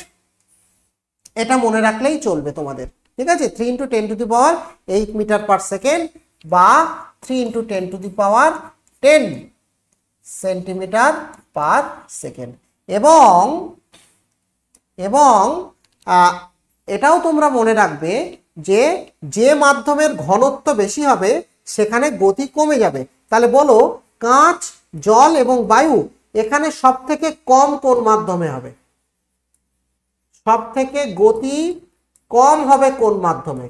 A: এটা মনে রাখলেই চলবে তোমাদের, ঠিক আছে। 3 × 10⁸ মিটার পার সেকেন্ড বা 3 × 10⁻10 সেন্টিমিটার পার সেকেন্ড। এবং এবং এটাও তোমরা মনে রাখবে যে যে মাধ্যমের ঘনত্ব বেশি হবে সেখানে গতি কমে যাবে। তাহলে বলো, কাঁচ, জল এবং বায়ু, এখানে সব থেকে কম কোন মাধ্যমে হবে? সব থেকে গতি কম হবে কোন মাধ্যমে?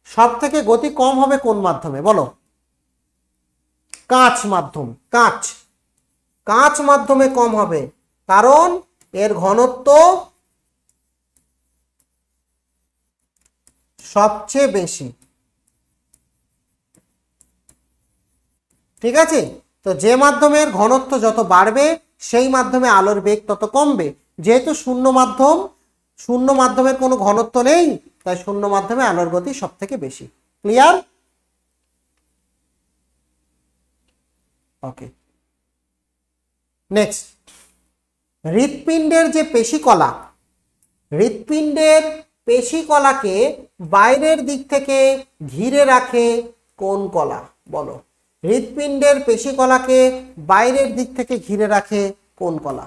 A: সব থেকে গতি কম হবে কোন মাধ্যমে বলো? কাঁচ মাধ্যম, কাঁচ, কাঁচ মাধ্যমে কম হবে, কারণ এর ঘনত্ব সবচেয়ে বেশি, ঠিক আছে। তো যে মাধ্যমের ঘনত্ব যত বাড়বে সেই মাধ্যমে আলোর বেগ তত কমবে। যেহেতু শূন্য মাধ্যম, শূন্য মাধ্যমের কোনো ঘনত্ব নেই, তাই শূন্য মাধ্যমে আলোর গতি সব থেকে বেশি। ক্লিয়ার? ওকে, নেক্সট, হৃৎপিণ্ডের যে পেশিকলা, হৃৎপিণ্ডের পেশিকলাকে বাইরের দিক থেকে ঘিরে রাখে কোন কলা? বলো, হৃৎপিণ্ডের পেশিকলাকে বাইরের দিক থেকে ঘিরে রাখে কোন কলা?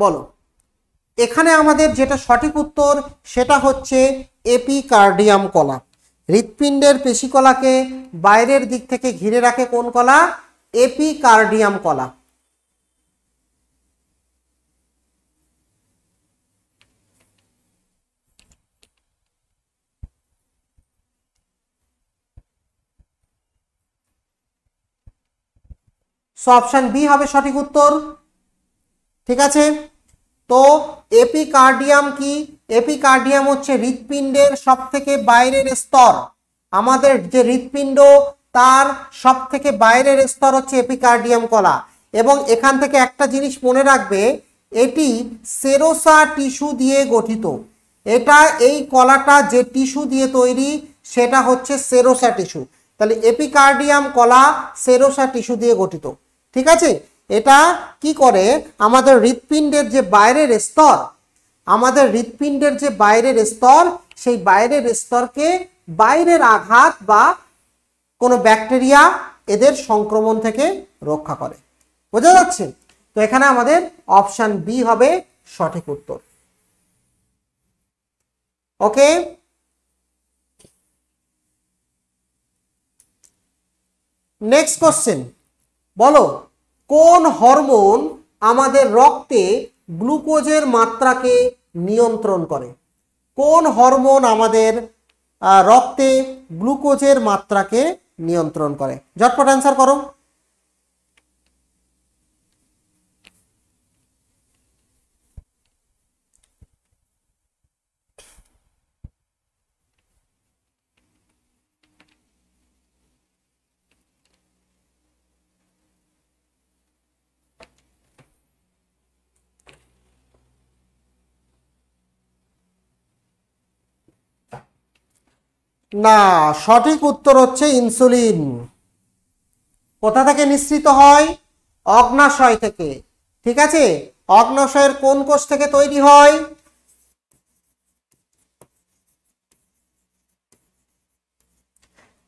A: বলো। এখানে আমাদের যেটা সঠিক উত্তর সেটা হচ্ছে এপিকার্ডিয়াম কলা। হৃৎপিণ্ডের পেশিকলাকে বাইরের দিক থেকে ঘিরে রাখে কোন কলা? এপিকার্ডিয়াম কলা। সো অপশন বি হবে সঠিক উত্তর। ঠিক আছে, তো এপিকার্ডিয়াম কি? এপিকার্ডিয়াম হচ্ছে হৃৎপিণ্ডের সব থেকে বাইরের স্তর। আমাদের যে হৃৎপিণ্ড তার সব থেকে বাইরের স্তর হচ্ছে এপিকার্ডিয়াম কলা। এবং এখান থেকে একটা জিনিস মনে রাখবে, এটি সেরোসা টিস্যু দিয়ে গঠিত। এটা এই কলাটা যে টিস্যু দিয়ে তৈরি সেটা হচ্ছে সেরোসা টিস্যু। তাহলে এপিকার্ডিয়াম কলা সেরোসা টিস্যু দিয়ে গঠিত। ঠিক আছে, এটা কি করে? আমাদের হৃৎপিণ্ডের যে বাইরের স্তর, আমাদের হৃৎপিণ্ডের যে বাইরের স্তর, সেই বাইরের স্তরকে বাইরের আঘাত বা কোনো ব্যাকটেরিয়া এদের সংক্রমণ থেকে রক্ষা করে। বোঝা যাচ্ছে? তো এখানে আমাদের অপশন বি হবে সঠিক উত্তর। ওকে, নেক্সট কোশ্চেন। বলো, কোন হরমোন আমাদের রক্তে গ্লুকোজের মাত্রাকে নিয়ন্ত্রণ করে? কোন হরমোন আমাদের রক্তে গ্লুকোজের মাত্রাকে নিয়ন্ত্রণ করে? ঝটপট অ্যান্সার করো। না, সঠিক উত্তর হচ্ছে ইনসুলিন। কোথা থেকে নিঃসৃত হয়? অগ্নাশয় থেকে। ঠিক আছে, অগ্নাশয়ের কোন কোষ থেকে তৈরি হয়?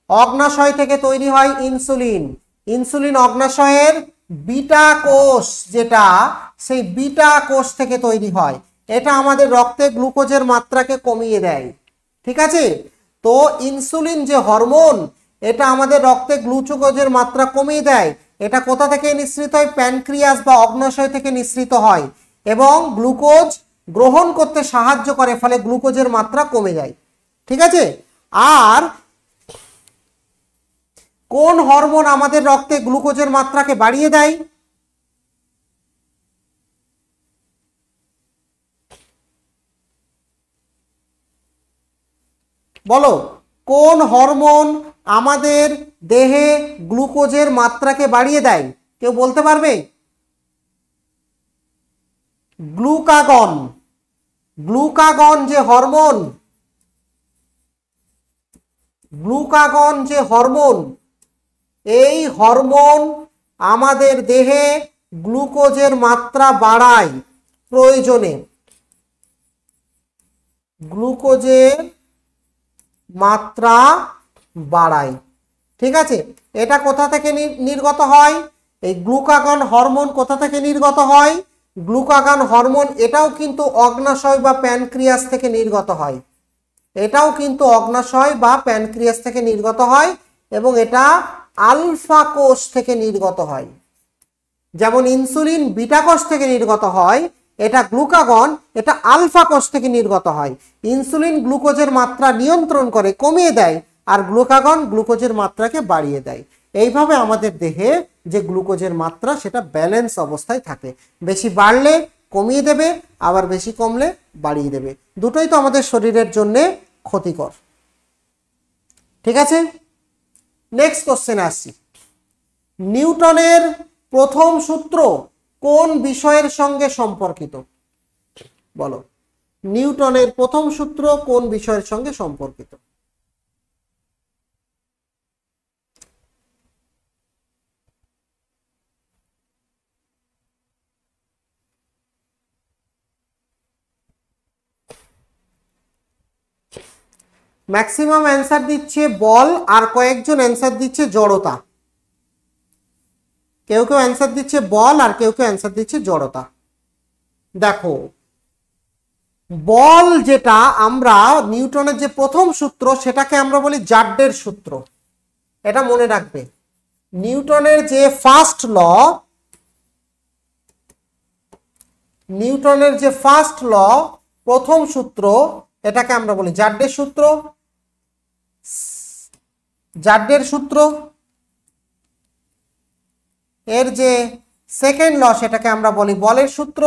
A: অগ্নাশয় থেকে তৈরি হয় ইনসুলিন। ইনসুলিন অগ্নাশয়ের বিটা কোষ, যেটা সেই বিটা কোষ থেকে তৈরি হয়। এটা আমাদের রক্তে গ্লুকোজের মাত্রাকে কমিয়ে দেয়। ঠিক আছে, তো ইনসুলিন যে হরমোন, এটা আমাদের রক্তে গ্লুকোজের মাত্রা কমিয়ে দেয়। এটা কোথা থেকে নিঃসৃত হয়? প্যানক্রিয়াস বা অগ্নাশয় থেকে নিঃসৃত হয় এবং গ্লুকোজ গ্রহণ করতে সাহায্য করে, ফলে গ্লুকোজের মাত্রা কমে যায়। ঠিক আছে, আর কোন হরমোন আমাদের রক্তে গ্লুকোজের মাত্রাকে বাড়িয়ে দেয়? বলো, কোন হরমোন আমাদের দেহে গ্লুকোজের মাত্রাকে বাড়িয়ে দেয়? কেউ বলতে পারবে? গ্লুকাগন। গ্লুকাগন যে হরমোন, গ্লুকাগন যে হরমোন, এই হরমোন আমাদের দেহে গ্লুকোজের মাত্রা বাড়ায় প্রয়োজনে। গ্লুকোজের মাত্রা বাড়ায়। ঠিক আছে, এটা কোথা থেকে নির্গত হয়? এই গ্লুকাগন হরমোন কোথা থেকে নির্গত হয়? গ্লুকাগন হরমোন এটাও কিন্তু অগ্নাশয় বা প্যানক্রিয়াস থেকে নির্গত হয়। এটাও কিন্তু অগ্নাশয় বা প্যানক্রিয়াস থেকে নির্গত হয় এবং এটা আলফা কোষ থেকে নির্গত হয়। যেমন ইনসুলিন বিটা কোষ থেকে নির্গত হয়, এটা গ্লুকাগন এটা আলফা কোষ থেকে নির্গত হয়। ইনসুলিন গ্লুকোজের মাত্রা নিয়ন্ত্রণ করে, কমিয়ে দেয়, আর গ্লুকাগন গ্লুকোজের মাত্রাকে বাড়িয়ে দেয়। এইভাবে আমাদের দেহে যে গ্লুকোজের মাত্রা সেটা ব্যালেন্স অবস্থায় থাকে। বেশি বাড়লে কমিয়ে দেবে, আবার বেশি কমলে বাড়িয়ে দেবে। দুটোই তো আমাদের শরীরের জন্য ক্ষতিকর। ঠিক আছে, নেক্সট কোশ্চেন আসছি। নিউটনের প্রথম সূত্র কোন বিষয়ের সঙ্গে সম্পর্কিত? বলো, নিউটনের প্রথম সূত্র কোন বিষয়ের সঙ্গে সম্পর্কিত? ম্যাক্সিমাম অ্যান্সার দিচ্ছে বল, আর কয়েকজন অ্যান্সার দিচ্ছে জড়তা। কেউ কেউ অ্যান্সার দিচ্ছে বল আর কেউ কেউ অ্যান্সার দিচ্ছে জড়তা। দেখো বল যেটা আমরা নিউটনের যে প্রথম সূত্র সেটাকে আমরা বলি জাড্ডের সূত্র, এটা মনে রাখবে। নিউটনের যে ফার্স্ট ল, নিউটনের যে ফার্স্ট ল প্রথম সূত্র, এটাকে আমরা বলি জাড্ডের সূত্র। জাড্ডের সূত্র এর যে সেকেন্ড ল সেটাকে আমরা বলি বলের সূত্র,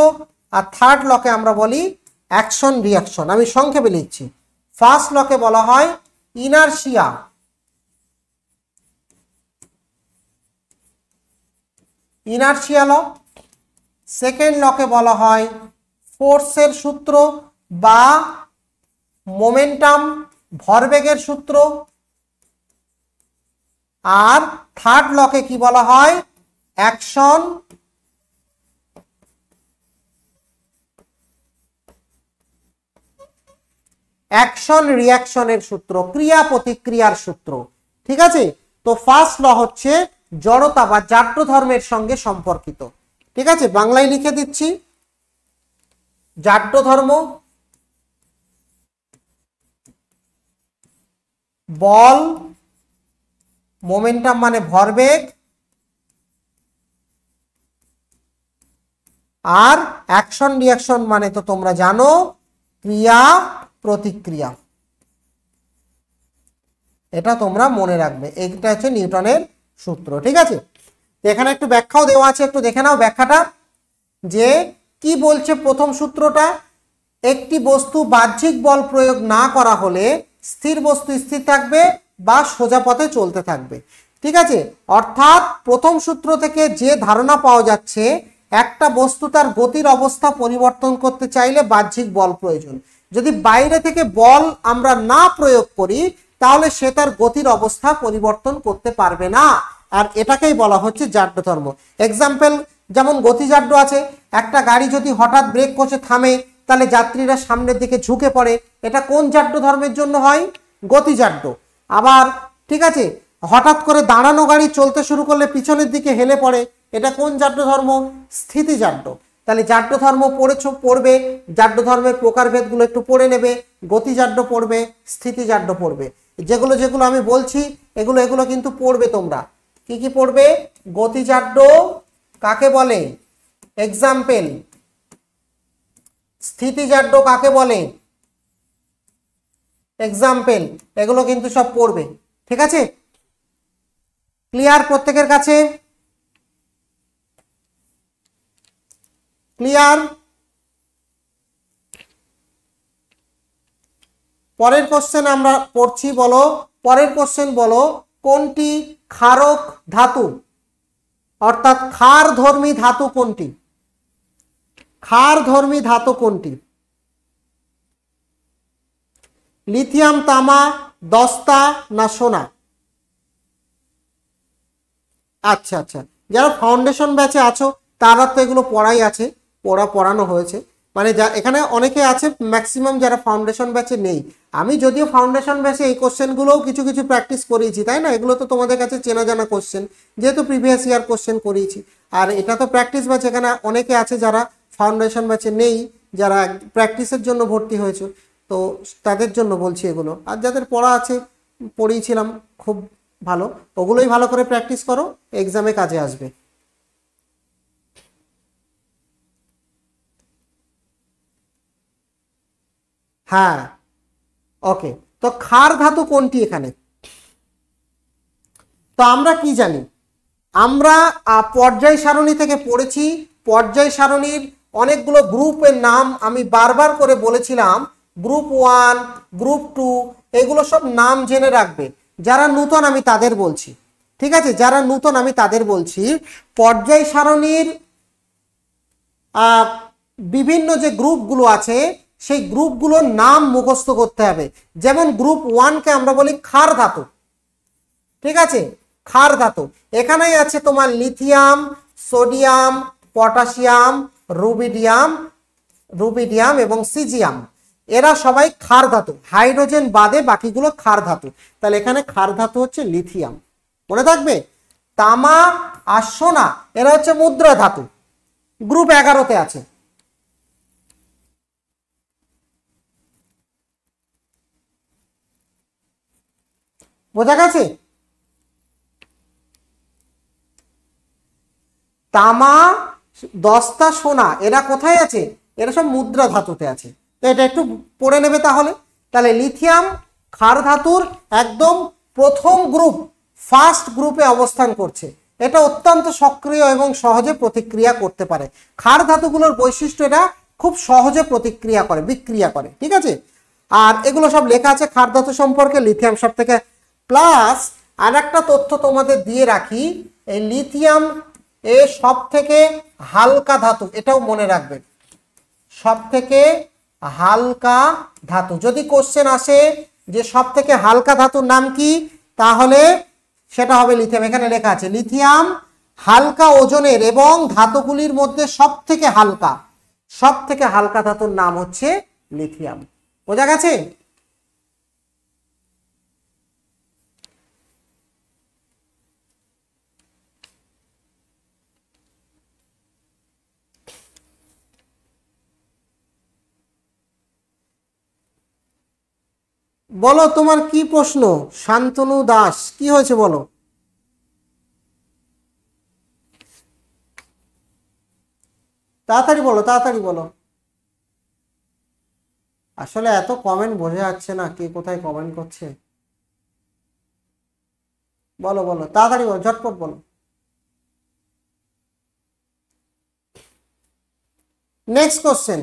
A: আর থার্ড লকে আমরা বলি অ্যাকশন রিয়াকশন। আমি সংক্ষেপে লিখছি। ফার্স্ট লকে বলা হয় ইনারশিয়া, ইনারশিয়া ল। সেকেন্ড লকে বলা হয় ফোর্সের সূত্র বা মোমেন্টাম, ভরবেগের সূত্র। আর থার্ড লকে কি বলা হয়? অ্যাকশন অ্যাকশন রিয়াকশনের সূত্র, ক্রিয়া প্রতিক্রিয়ার সূত্র। ঠিক আছে, তো ফার্স্ট ল হচ্ছে জড়তা বা জাড্য ধর্মের সঙ্গে সম্পর্কিত। ঠিক আছে, বাংলায় লিখে দিচ্ছি। জাড্য ধর্ম, বল, মোমেন্টাম মানে ভরবেগ, আর অ্যাকশন রিয়াকশন মানে তো তোমরা জানো ক্রিয়া প্রতিক্রিয়া। এটা তোমরা মনে রাখবে, এটা হচ্ছে নিউটনের সূত্র। ঠিক আছে, এখানে একটু ব্যাখ্যাও দেওয়া আছে, একটু দেখে নাও ব্যাখ্যাটা যে কি বলছে। প্রথম সূত্রটা, একটি বস্তু বাহ্যিক বল প্রয়োগ না করা হলে স্থির বস্তু স্থির থাকবে বা সোজা পথে চলতে থাকবে। ঠিক আছে, অর্থাৎ প্রথম সূত্র থেকে যে ধারণা পাওয়া যাচ্ছে, একটা বস্তু তার গতির অবস্থা পরিবর্তন করতে চাইলে বাহ্যিক বল প্রয়োজন। যদি বাইরে থেকে বল আমরা না প্রয়োগ করি তাহলে সে তার গতির অবস্থা পরিবর্তন করতে পারবে না। আর এটাকেই বলা হচ্ছে জাড্য ধর্ম। এক্সাম্পল যেমন গতিজাড্য আছে, একটা গাড়ি যদি হঠাৎ ব্রেক কষে থামে তাহলে যাত্রীরা সামনের দিকে ঝুঁকে পড়ে, এটা কোন জাড্য ধর্মের জন্য হয়? গতিজাড্য। আবার ঠিক আছে, হঠাৎ করে দাঁড়ানো গাড়ি চলতে শুরু করলে পিছনের দিকে হেলে পড়ে, এটা কোন জাড্য ধর্ম? স্থিতিজাড্য। তাহলে জাড্য ধর্ম পড়বে, জাড্য ধর্মের প্রকারভেদগুলো একটু পড়ে নেবে, গতিজাড্য পড়বে, স্থিতিজাড্য পড়বে। যেগুলো যেগুলো আমি বলছি এগুলো এগুলো কিন্তু পড়বে তোমরা। কি কি পড়বে? গতিজাড্য কাকে বলে? এক্সাম্পল। স্থিতিজাড্য কাকে বলে? এক্সাম্পল। এগুলো কিন্তু সব পড়বে। ঠিক আছে, ক্লিয়ার প্রত্যেকের কাছে? ক্লিয়ার? পরের কোশ্চেন আমরা পড়ছি, বলো পরের কোশ্চেন বলো, কোনটি ক্ষারক ধাতু? অর্থাৎ ক্ষারধর্মী ধাতু কোনটি? ক্ষারধর্মী ধাতু কোনটি? লিথিয়াম, তামা, দস্তা না সোনা? আচ্ছা আচ্ছা, যারা ফাউন্ডেশন ব্যাচে আছো তারা তো এগুলো পড়াই আছে, পড়ানো হয়েছে। মানে যা এখানে অনেকে আছে, ম্যাক্সিমাম যারা ফাউন্ডেশন ব্যাচে নেই। আমি যদিও ফাউন্ডেশন ব্যাচে এই কোশ্চেনগুলোও কিছু কিছু প্র্যাকটিস করিয়েছি, তাই না? এগুলো তো তোমাদের কাছে চেনা জানা কোশ্চেন, যেহেতু প্রিভিয়াস ইয়ার কোশ্চেন করিয়েছি। আর এটা তো প্র্যাকটিস ব্যাচ, এখানে অনেকে আছে যারা ফাউন্ডেশন ব্যাচে নেই, যারা প্র্যাকটিসের জন্য ভর্তি হয়েছে, তো তাদের জন্য বলছি এগুলো। আর যাদের পড়া আছে, পড়িয়েছিলাম, খুব ভালো, ওগুলোই ভালো করে প্র্যাকটিস করো, এক্সামে কাজে আসবে। হ্যাঁ, ওকে। তো ক্ষার ধাতু কোনটি এখানে? তো আমরা কি জানি? আমরা পর্যায় সারণী থেকে পড়েছি। পর্যায় সারণীর অনেকগুলো গ্রুপের নাম আমি বারবার করে বলেছিলাম, গ্রুপ 1, গ্রুপ 2, এগুলো সব নাম জেনে রাখবে। যারা নূতন আমি তাদের বলছি, ঠিক আছে? যারা নূতন আমি তাদের বলছি, পর্যায় সারণীর বিভিন্ন যে গ্রুপগুলো আছে সেই গ্রুপগুলোর নাম মুখস্থ করতে হবে। যেমন গ্রুপ 1কে আমরা বলি ক্ষার ধাতু। ঠিক আছে, ক্ষার ধাতু। এখানেই আছে তোমার লিথিয়াম, সোডিয়াম, পটাশিয়াম, রুবিডিয়াম এবং সিজিয়াম। এরা সবাই ক্ষার ধাতু, হাইড্রোজেন বাদে বাকিগুলো ক্ষার ধাতু। তাহলে এখানে ক্ষার ধাতু হচ্ছে লিথিয়াম, মনে থাকবে। তামা আর সোনা এরা হচ্ছে মুদ্রা ধাতু, গ্রুপ 11তে আছে। বোঝা গেছে? তামা, দস্তা, সোনা এরা কোথায় আছে? এরা সব মুদ্রা ধাতুতে আছে। তো এটা একটু পড়ে নেবে তাহলে। তাহলে লিথিয়াম ক্ষার ধাতুর একদম প্রথম গ্রুপ, ফার্স্ট গ্রুপে অবস্থান করছে। এটা অত্যন্ত সক্রিয় এবং সহজে প্রতিক্রিয়া করতে পারে। ক্ষার ধাতুগুলোর বৈশিষ্ট্য এটা খুব সহজে প্রতিক্রিয়া করে, বিক্রিয়া করে। ঠিক আছে, আর এগুলো সব লেখা আছে ক্ষার ধাতু সম্পর্কে। লিথিয়াম সব থেকে, প্লাস আর একটা তথ্য তোমাদের দিয়ে রাখি, এই লিথিয়াম এ সব থেকে হালকা ধাতু, এটাও মনে রাখবে, সব থেকে হালকা ধাতু। যদি কোশ্চেন আসে যে সব থেকে হালকা ধাতুর নাম কি, তাহলে সেটা হবে লিথিয়াম। এখানে লেখা আছে লিথিয়াম হালকা ওজনের এবং ধাতুগুলির মধ্যে সব থেকে হালকা, সব থেকে হালকা ধাতুর নাম হচ্ছে লিথিয়াম। বোঝা গেছে? বলো তোমার কি প্রশ্ন? শান্তনু দাস, কি হয়েছে বলো? তাড়াতাড়ি বলো, তাড়াতাড়ি বলো। আসলে এত কমেন্ট বোঝা যাচ্ছে না কে কোথায় কমেন্ট করছে। বলো বলো, তাড়াতাড়ি বলো, ঝটপট বলো। Next question.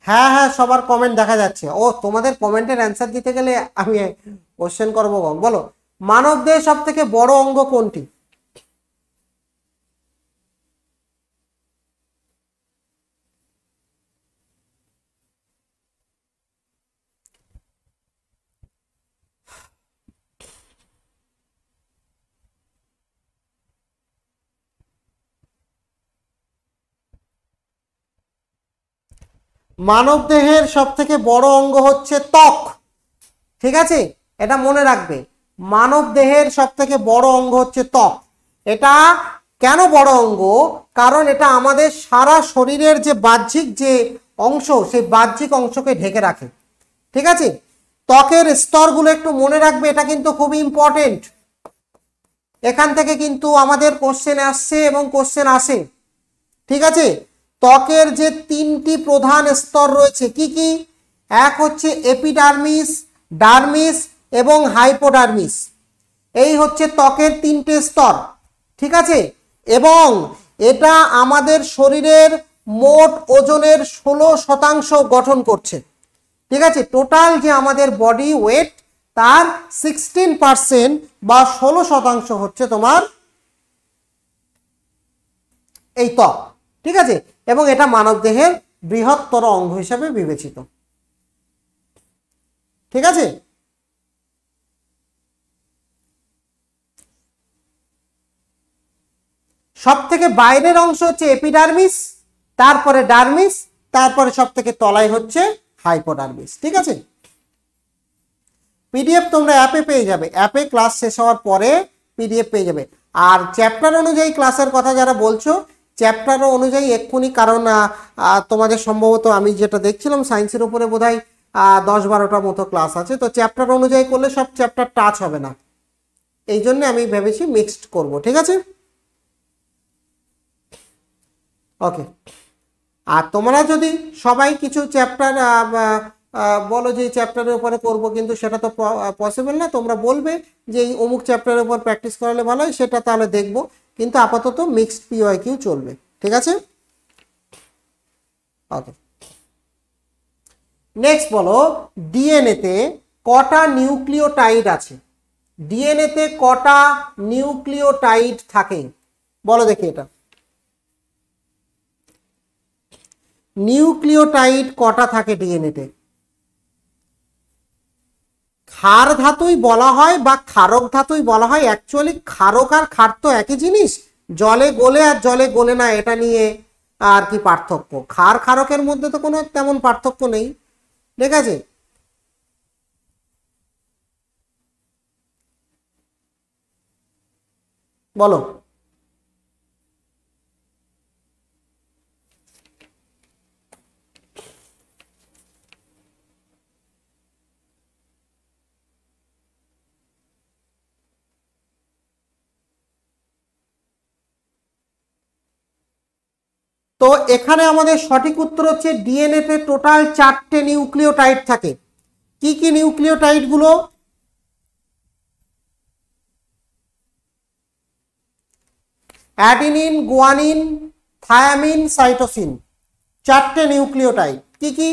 A: হ্যাঁ হ্যাঁ, সবার কমেন্ট দেখা যাচ্ছে। ও, তোমাদের কমেন্টের অ্যান্সার দিতে গেলে আমি কোশ্চেন করবো। বলো, মানব দেহের সব থেকে বড় অঙ্গ কোনটি? মানব দেহের সব থেকে বড় অঙ্গ হচ্ছে ত্বক। ঠিক আছে, এটা মনে রাখবে। মানব দেহের সব থেকে বড় অঙ্গ হচ্ছে ত্বক। এটা কেন বড় অঙ্গ? কারণ এটা আমাদের সারা শরীরের যে বাহ্যিক যে অংশ, সেই বাহ্যিক অংশকে ঢেকে রাখে। ঠিক আছে, ত্বকের স্তরগুলো একটু মনে রাখবে, এটা কিন্তু খুবই ইম্পর্টেন্ট। এখান থেকে কিন্তু আমাদের কোশ্চেন আসছে এবং কোশ্চেন আসে। ঠিক আছে, ত্বকের যে তিনটি প্রধান স্তর রয়েছে, কি কি? এক হচ্ছে এপিডার্মিস, ডার্মিস এবং হাইপোডার্মিস। এই হচ্ছে ত্বকের তিনটে স্তর। ঠিক আছে, এবং এটা আমাদের শরীরের মোট ওজনের 16% গঠন করছে। ঠিক আছে, টোটাল যে আমাদের বডি ওয়েট, তার 16% বা 16% হচ্ছে তোমার এই ত্বক। ঠিক আছে, এবং এটা মানব দেহের বৃহত্তর অঙ্গ হিসেবে বিবেচিত। ঠিক আছে, সব থেকে বাইরের অংশ হচ্ছে এপিডার্মিস, তারপরে ডার্মিস, তারপরে সব থেকে তলায় হচ্ছে হাইপোডার্মিস। ঠিক আছে, পিডিএফ তোমরা অ্যাপে পেয়ে যাবে, অ্যাপে ক্লাস শেষ হওয়ার পরে পিডিএফ পেয়ে যাবে। আর চ্যাপ্টার অনুযায়ী ক্লাসের কথা যারা বলছো, চ্যাপ্টার অনুযায়ী এক্ষুনি, কারণ তোমাদের সম্ভবত আমি যেটা দেখছিলাম সায়েন্সের উপরে বোধহয় 10-12টা মতো ক্লাস আছে। তো চ্যাপ্টার অনুযায়ী করলে সব চ্যাপ্টার টাচ হবে না, এই জন্য আমি ভেবেছি মিক্সড করব। ঠিক আছে, ওকে। আর তোমরা যদি সবাই কিছু চ্যাপ্টার বলো যে এই চ্যাপ্টারের উপরে করবো, কিন্তু সেটা তো পসিবল না। তোমরা বলবে যে এই অমুক চ্যাপ্টারের উপর প্র্যাকটিস করালে ভালো হয়, সেটা তাহলে দেখবো। কিন্তু আপাতত মিক্সড পিওয়াইকিউ চলবে। ঠিক আছে, ওকে। নেক্সট বলো, ডিএনএতে কটা নিউক্লিওটাইড আছে? ডিএনএতে কটা নিউক্লিওটাইড থাকে বলো দেখি। এটা নিউক্লিওটাইড কটা থাকে ডিএনএতে? ক্ষার ধাতুই বলা হয় বা ক্ষারক ধাতুই বলা হয়। অ্যাকচুয়ালি ক্ষারক আর ক্ষার তো একই জিনিস, জলে গলে আর জলে গলে না, এটা নিয়ে আর কি পার্থক্য? ক্ষার ক্ষারকের মধ্যে তো কোনো তেমন পার্থক্য নেই। ঠিক আছে, বলো। তো এখানে আমাদের সঠিক উত্তর হচ্ছে ডিএনএ তে টোটাল 4টে নিউক্লিওটাইড থাকে। কি কি নিউক্লিওটাইড গুলো? অ্যাডিনিন, গুয়ানিন, থায়ামিন, সাইটোসিন, 4টে নিউক্লিওটাইড। কি কি?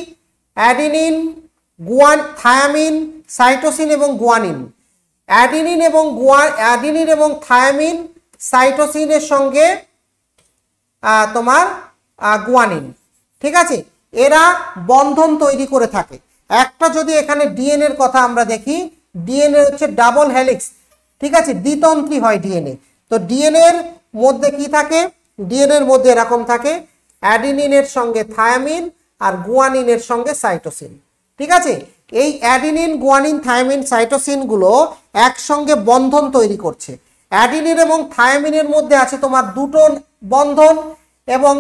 A: অ্যাডিনিন, থায়ামিন, সাইটোসিন এবং গুয়ানিন। অ্যাডিনিন এবং থায়ামিন সাইটোসিনের সঙ্গে তোমার গুয়ানিন, ঠিক আছে, এরা বন্ধন তৈরি করে থাকে। একটা যদি এখানে ডিএনএ এর কথা আমরা দেখি, ডিএনএ হচ্ছে ডাবল হেলিক্স, ঠিক আছে, দ্বিতন্ত্রী হয় ডিএনএ। তো ডিএনএ এর মধ্যে কি থাকে? ডিএনএ এর মধ্যে এরকম থাকে, অ্যাডিনিনের সঙ্গে থায়ামিন আর গুয়ানিনের সঙ্গে সাইটোসিন, ঠিক আছে। এই অ্যাডিনিন, গুয়ানিন, থায়ামিন, সাইটোসিন গুলো একসঙ্গে বন্ধন তৈরি করছে। অ্যাডিনিন এবং থায়ামিনের মধ্যে আছে তোমার দুটো বন্ধন, এবং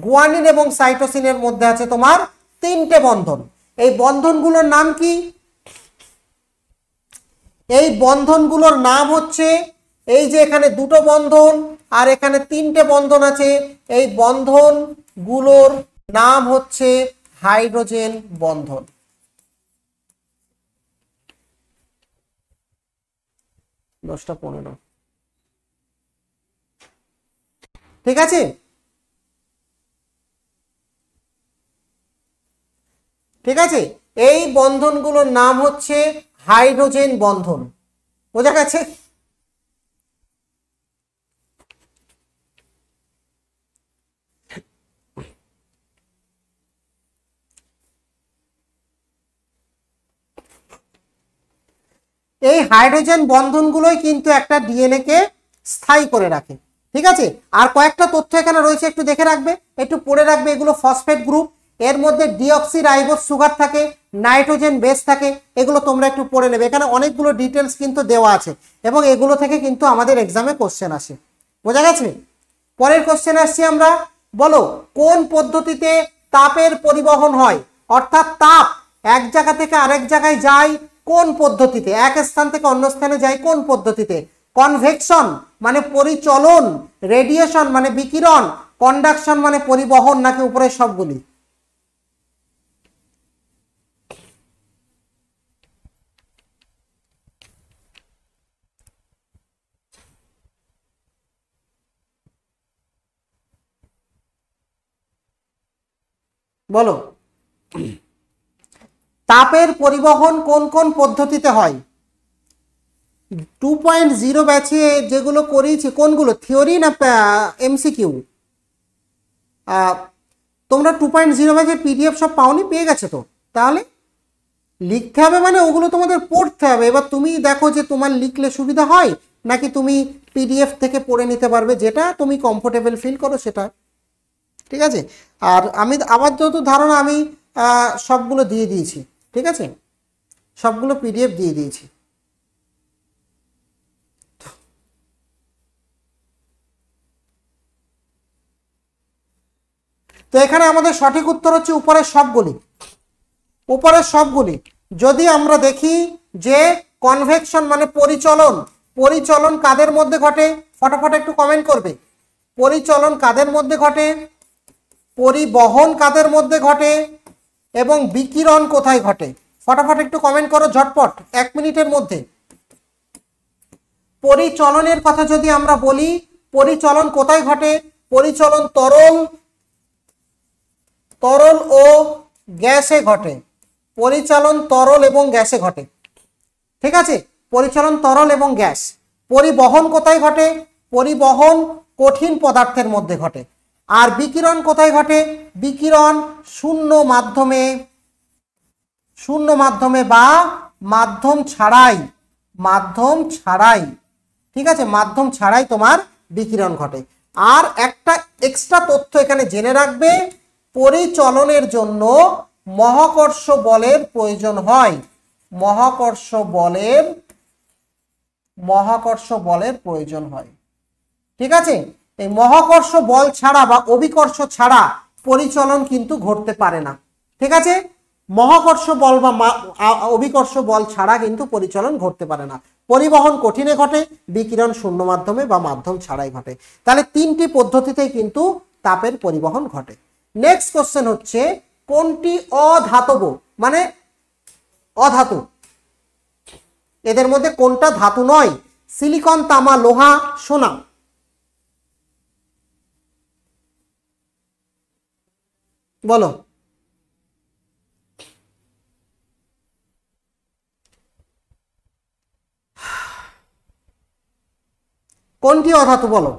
A: গুয়ানিন এবং সাইটোসিনের মধ্যে আছে তোমার 3টে বন্ধন। এই বন্ধনগুলোর নাম কি? এই বন্ধনগুলোর নাম হচ্ছে, এই যে এখানে দুটো বন্ধন আর এখানে 3টে বন্ধন আছে, এই বন্ধনগুলোর নাম হচ্ছে হাইড্রোজেন বন্ধন। 10:15, ঠিক আছে। ঠিক আছে, এই বন্ধনগুলোর নাম হচ্ছে হাইড্রোজেন বন্ধন। বোঝা গেছে? এই হাইড্রোজেন বন্ধনগুলোই কিন্তু একটা ডিএনএ কে স্থায়ী করে রাখে, ঠিক আছে। আর কয়েকটা তথ্য এখানে রয়েছে, একটু দেখে রাখবে, একটু পড়ে রাখবে। এগুলো ফসফেট গ্রুপ, এর মধ্যে ডিঅক্সি রাইবোজ সুগার থাকে, নাইট্রোজেন বেস থাকে, এগুলো তোমরা একটু পড়ে নেবে। এখানে অনেকগুলো ডিটেলস কিন্তু দেওয়া আছে এবং এগুলো থেকে কিন্তু আমাদের এক্সামে কোশ্চেন আসে। বোঝা গেছে? পরের কোশ্চেন আসছি আমরা। বলো, কোন পদ্ধতিতে তাপের পরিবহন হয়? অর্থাৎ তাপ এক জায়গা থেকে আরেক জায়গায় যায় কোন পদ্ধতিতে? এক স্থান থেকে অন্য স্থানে যায় কোন পদ্ধতিতে? কনভেকশন মানে পরিচলন, রেডিয়েশন মানে বিকিরণ, কন্ডাকশন মানে পরিবহন, নাকি উপরে সবগুলি? বলো, তাপের পরিবহন কোন কোন পদ্ধতিতে হয়? 2.0 ব্যাচে যেগুলো করিয়েছি কোনগুলো, থিওরি না এমসিকিউ? তোমরা 2.0 ব্যাচের পিডিএফ সব পাওনি? পেয়ে গেছে তো? তাহলে লিখতে হবে, মানে ওগুলো তোমাদের পড়তে হবে। এবার তুমি দেখো যে তোমার লিখলে সুবিধা হয় নাকি তুমি পিডিএফ থেকে পড়ে নিতে পারবে, যেটা তুমি কমফোর্টেবল ফিল করো সেটা, ঠিক আছে। আর আমি আমার যত ধারণা আমি সবগুলো দিয়ে দিয়েছি, ঠিক আছে, সবগুলো পিডিএফ দিয়ে দিয়েছি। তো এখানে আমাদের সঠিক উত্তর হচ্ছে উপরের সবগুলি। উপরের সবগুলি। যদি আমরা দেখি যে কনভেকশন মানে পরিচলন, পরিচলন কাদের মধ্যে ঘটে? ফটাফট একটু কমেন্ট করবে। পরিচলন কাদের মধ্যে ঘটে? পরিবহন কাদের মধ্যে ঘটে? এবং বিকিরণ কোথায় ঘটে? ফটাফট একটু কমেন্ট করো ঝটপট, 1 মিনিটের মধ্যে। পরিচলনের কথা যদি আমরা বলি, পরিচলন কোথায় ঘটে? পরিচলন তরল ও গ্যাসে ঘটে। পরিচলন তরল এবং গ্যাসে ঘটে, ঠিক আছে, পরিচলন তরল এবং গ্যাস। পরিবহন কোথায় ঘটে? পরিবহন কঠিন পদার্থের মধ্যে ঘটে। আর বিকিরণ কোথায় ঘটে? বিকিরণ শূন্য মাধ্যমে বা মাধ্যম ছাড়াই, ঠিক আছে, মাধ্যম ছাড়াই তোমার বিকিরণ ঘটে। আর একটা এক্সট্রা তথ্য এখানে জেনে রাখবে, পরিচলনের জন্য মহাকর্ষ বলের প্রয়োজন হয়। মহাকর্ষ বলের প্রয়োজন হয়, ঠিক আছে। এই মহাকর্ষ বল ছাড়া বা অভিকর্ষ ছাড়া পরিচলন কিন্তু ঘটতে পারে না, ঠিক আছে। মহাকর্ষ বল বা অভিকর্ষ বল ছাড়া কিন্তু পরিচলন ঘটতে পারে না। পরিবহন কঠিনে ঘটে, বিকিরণ শূন্য মাধ্যমে বা মাধ্যম ছাড়াই ঘটে। তাহলে 3টি পদ্ধতিতেই কিন্তু তাপের পরিবহন ঘটে। নেক্সট কোশ্চেন হচ্ছে কোনটি অধাতব মানে অধাতু, এদের মধ্যে কোনটা ধাতু নয়? সিলিকন, তামা, লোহা, সোনা। বলো কোনটি অধাতু বলো।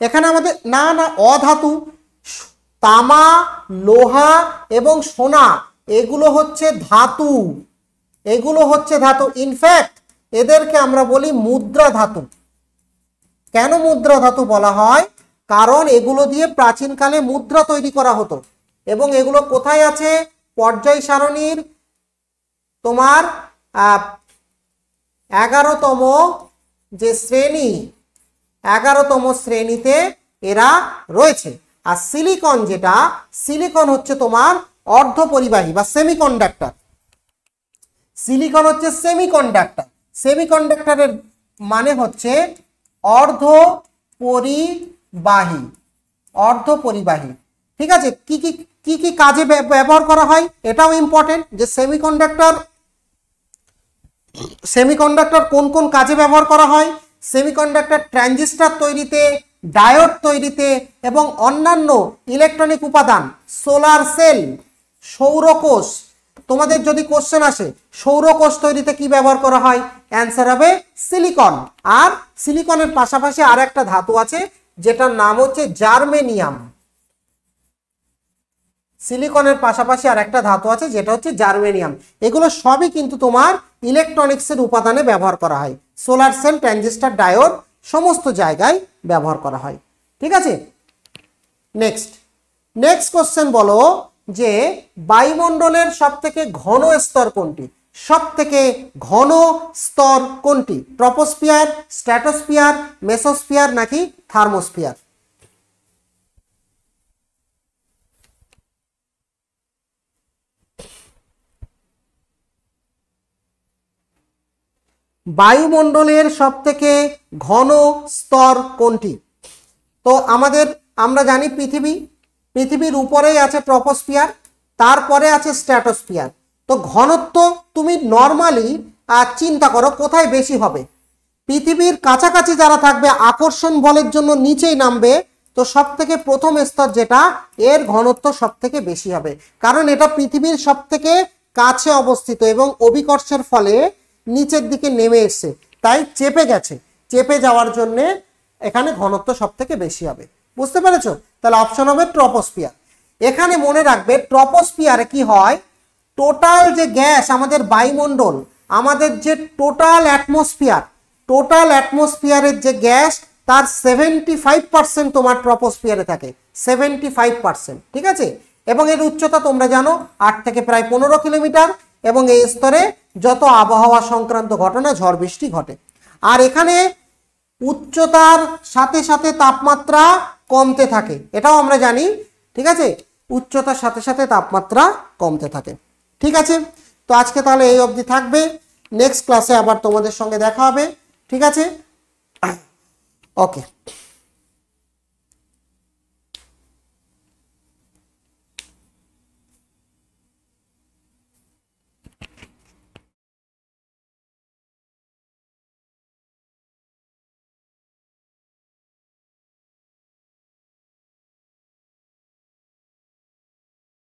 A: এখানে আমাদের না না অধাতু, তামা, লোহা এবং সোনা এগুলো হচ্ছে ধাতু, এগুলো হচ্ছে ধাতু। ইনফ্যাক্ট এদেরকে আমরা বলি মুদ্রা ধাতু। কেন মুদ্রা ধাতু বলা হয়? কারণ এগুলো দিয়ে প্রাচীনকালে মুদ্রা তৈরি করা হতো এবং এগুলো কোথায় আছে? পর্যায় সারণীর তোমার 11তম যে শ্রেণী, 11তম শ্রেণীতে এরা রয়েছে। আর সিলিকন যেটা, সিলিকন হচ্ছে তোমার অর্ধপরিবাহী বা সেমিকন্ডাক্টর। সিলিকন হচ্ছে সেমিকন্ডাক্টর। সেমিকন্ডাক্টরের মানে হচ্ছে অর্ধপরিবাহী, অর্ধপরিবাহী। ঠিক আছে, কি কি কি কি কাজে ব্যবহার করা হয় এটাও ইম্পর্টেন্ট, যে সেমিকন্ডাক্টর কোন কোন কাজে ব্যবহার করা হয়। সেমিকন্ডাক্টর ট্রানজিস্টর তৈরিতে, ডায়োড তৈরিতে এবং অন্যান্য ইলেকট্রনিক উপাদান, সোলার সেল, সৌরকোষ। তোমাদের যদি কোশ্চেন আসে সৌরকোষ তৈরিতে কি ব্যবহার করা হয়, অ্যান্সার হবে সিলিকন। আর সিলিকনের পাশাপাশি আর একটা ধাতু আছে যেটার নাম হচ্ছে জার্মেনিয়াম। সিলিকনের পাশাপাশি আর একটা ধাতু আছে যেটা হচ্ছে জার্মেনিয়াম। এগুলো সবই কিন্তু তোমার ইলেকট্রনিক্সের উপাদানে ব্যবহার করা হয়। সোলার সেল, ট্রানজিস্টর, ডায়োড সমস্ত জায়গায় ব্যবহার করা হয়। ঠিক আছে, নেক্সট কোশ্চেন বলো যে বায়ুমণ্ডলের সবথেকে ঘন স্তর কোনটি? সবথেকে ঘন স্তর কোনটি? ট্রপোস্ফিয়ার, স্ট্র্যাটোস্ফিয়ার, মেসোস্ফিয়ার নাকি থার্মোস্ফিয়ার? বায়ুমণ্ডলের সবথেকে ঘন স্তর কোনটি? তো আমরা জানি পৃথিবীর উপরেই আছে ট্রপোস্ফিয়ার, তারপরে আছে স্ট্র্যাটোস্ফিয়ার। তো ঘনত্ব তুমি নর্মালি চিন্তা করো কোথায় বেশি হবে। পৃথিবীর কাছাকাছি যারা থাকবে আকর্ষণ বলের জন্য নিচেই নামবে, তো সব থেকে প্রথম স্তর যেটা, এর ঘনত্ব সব থেকে বেশি হবে, কারণ এটা পৃথিবীর সব থেকে কাছে অবস্থিত এবং অভিকর্ষের ফলে নিচের দিকে নেমে এসছে, তাই চেপে গেছে। চেপে যাওয়ার জন্য এখানে ঘনত্ব সব থেকে বেশি হবে। বুঝতে পেরেছো? তাহলে অপশন হবে ট্রপোস্ফিয়ার। এখানে মনে রাখবে ট্রপোস্ফিয়ারে কি হয়, টোটাল যে গ্যাস আমাদের বায়ুমণ্ডল, আমাদের যে টোটাল অ্যাটমসফিয়ারের যে গ্যাস, তার 75% তোমার ট্রপোস্ফিয়ারে থাকে, 75%। ঠিক আছে, এবং এর উচ্চতা তোমরা জানো 8 থেকে প্রায় 15 কিলোমিটার, এবং এই স্তরে যত আবহাওয়া সংক্রান্ত ঘটনা, ঝড় বৃষ্টি ঘটে। আর এখানে উচ্চতার সাথে সাথে তাপমাত্রা কমতে থাকে, এটাও আমরা জানি। ঠিক আছে, উচ্চতার সাথে সাথে তাপমাত্রা কমতে থাকে। ঠিক আছে, তো আজকে তাহলে এই অবধি থাকবে। নেক্সট ক্লাসে আবার তোমাদের সঙ্গে দেখা হবে। ঠিক আছে, ওকে।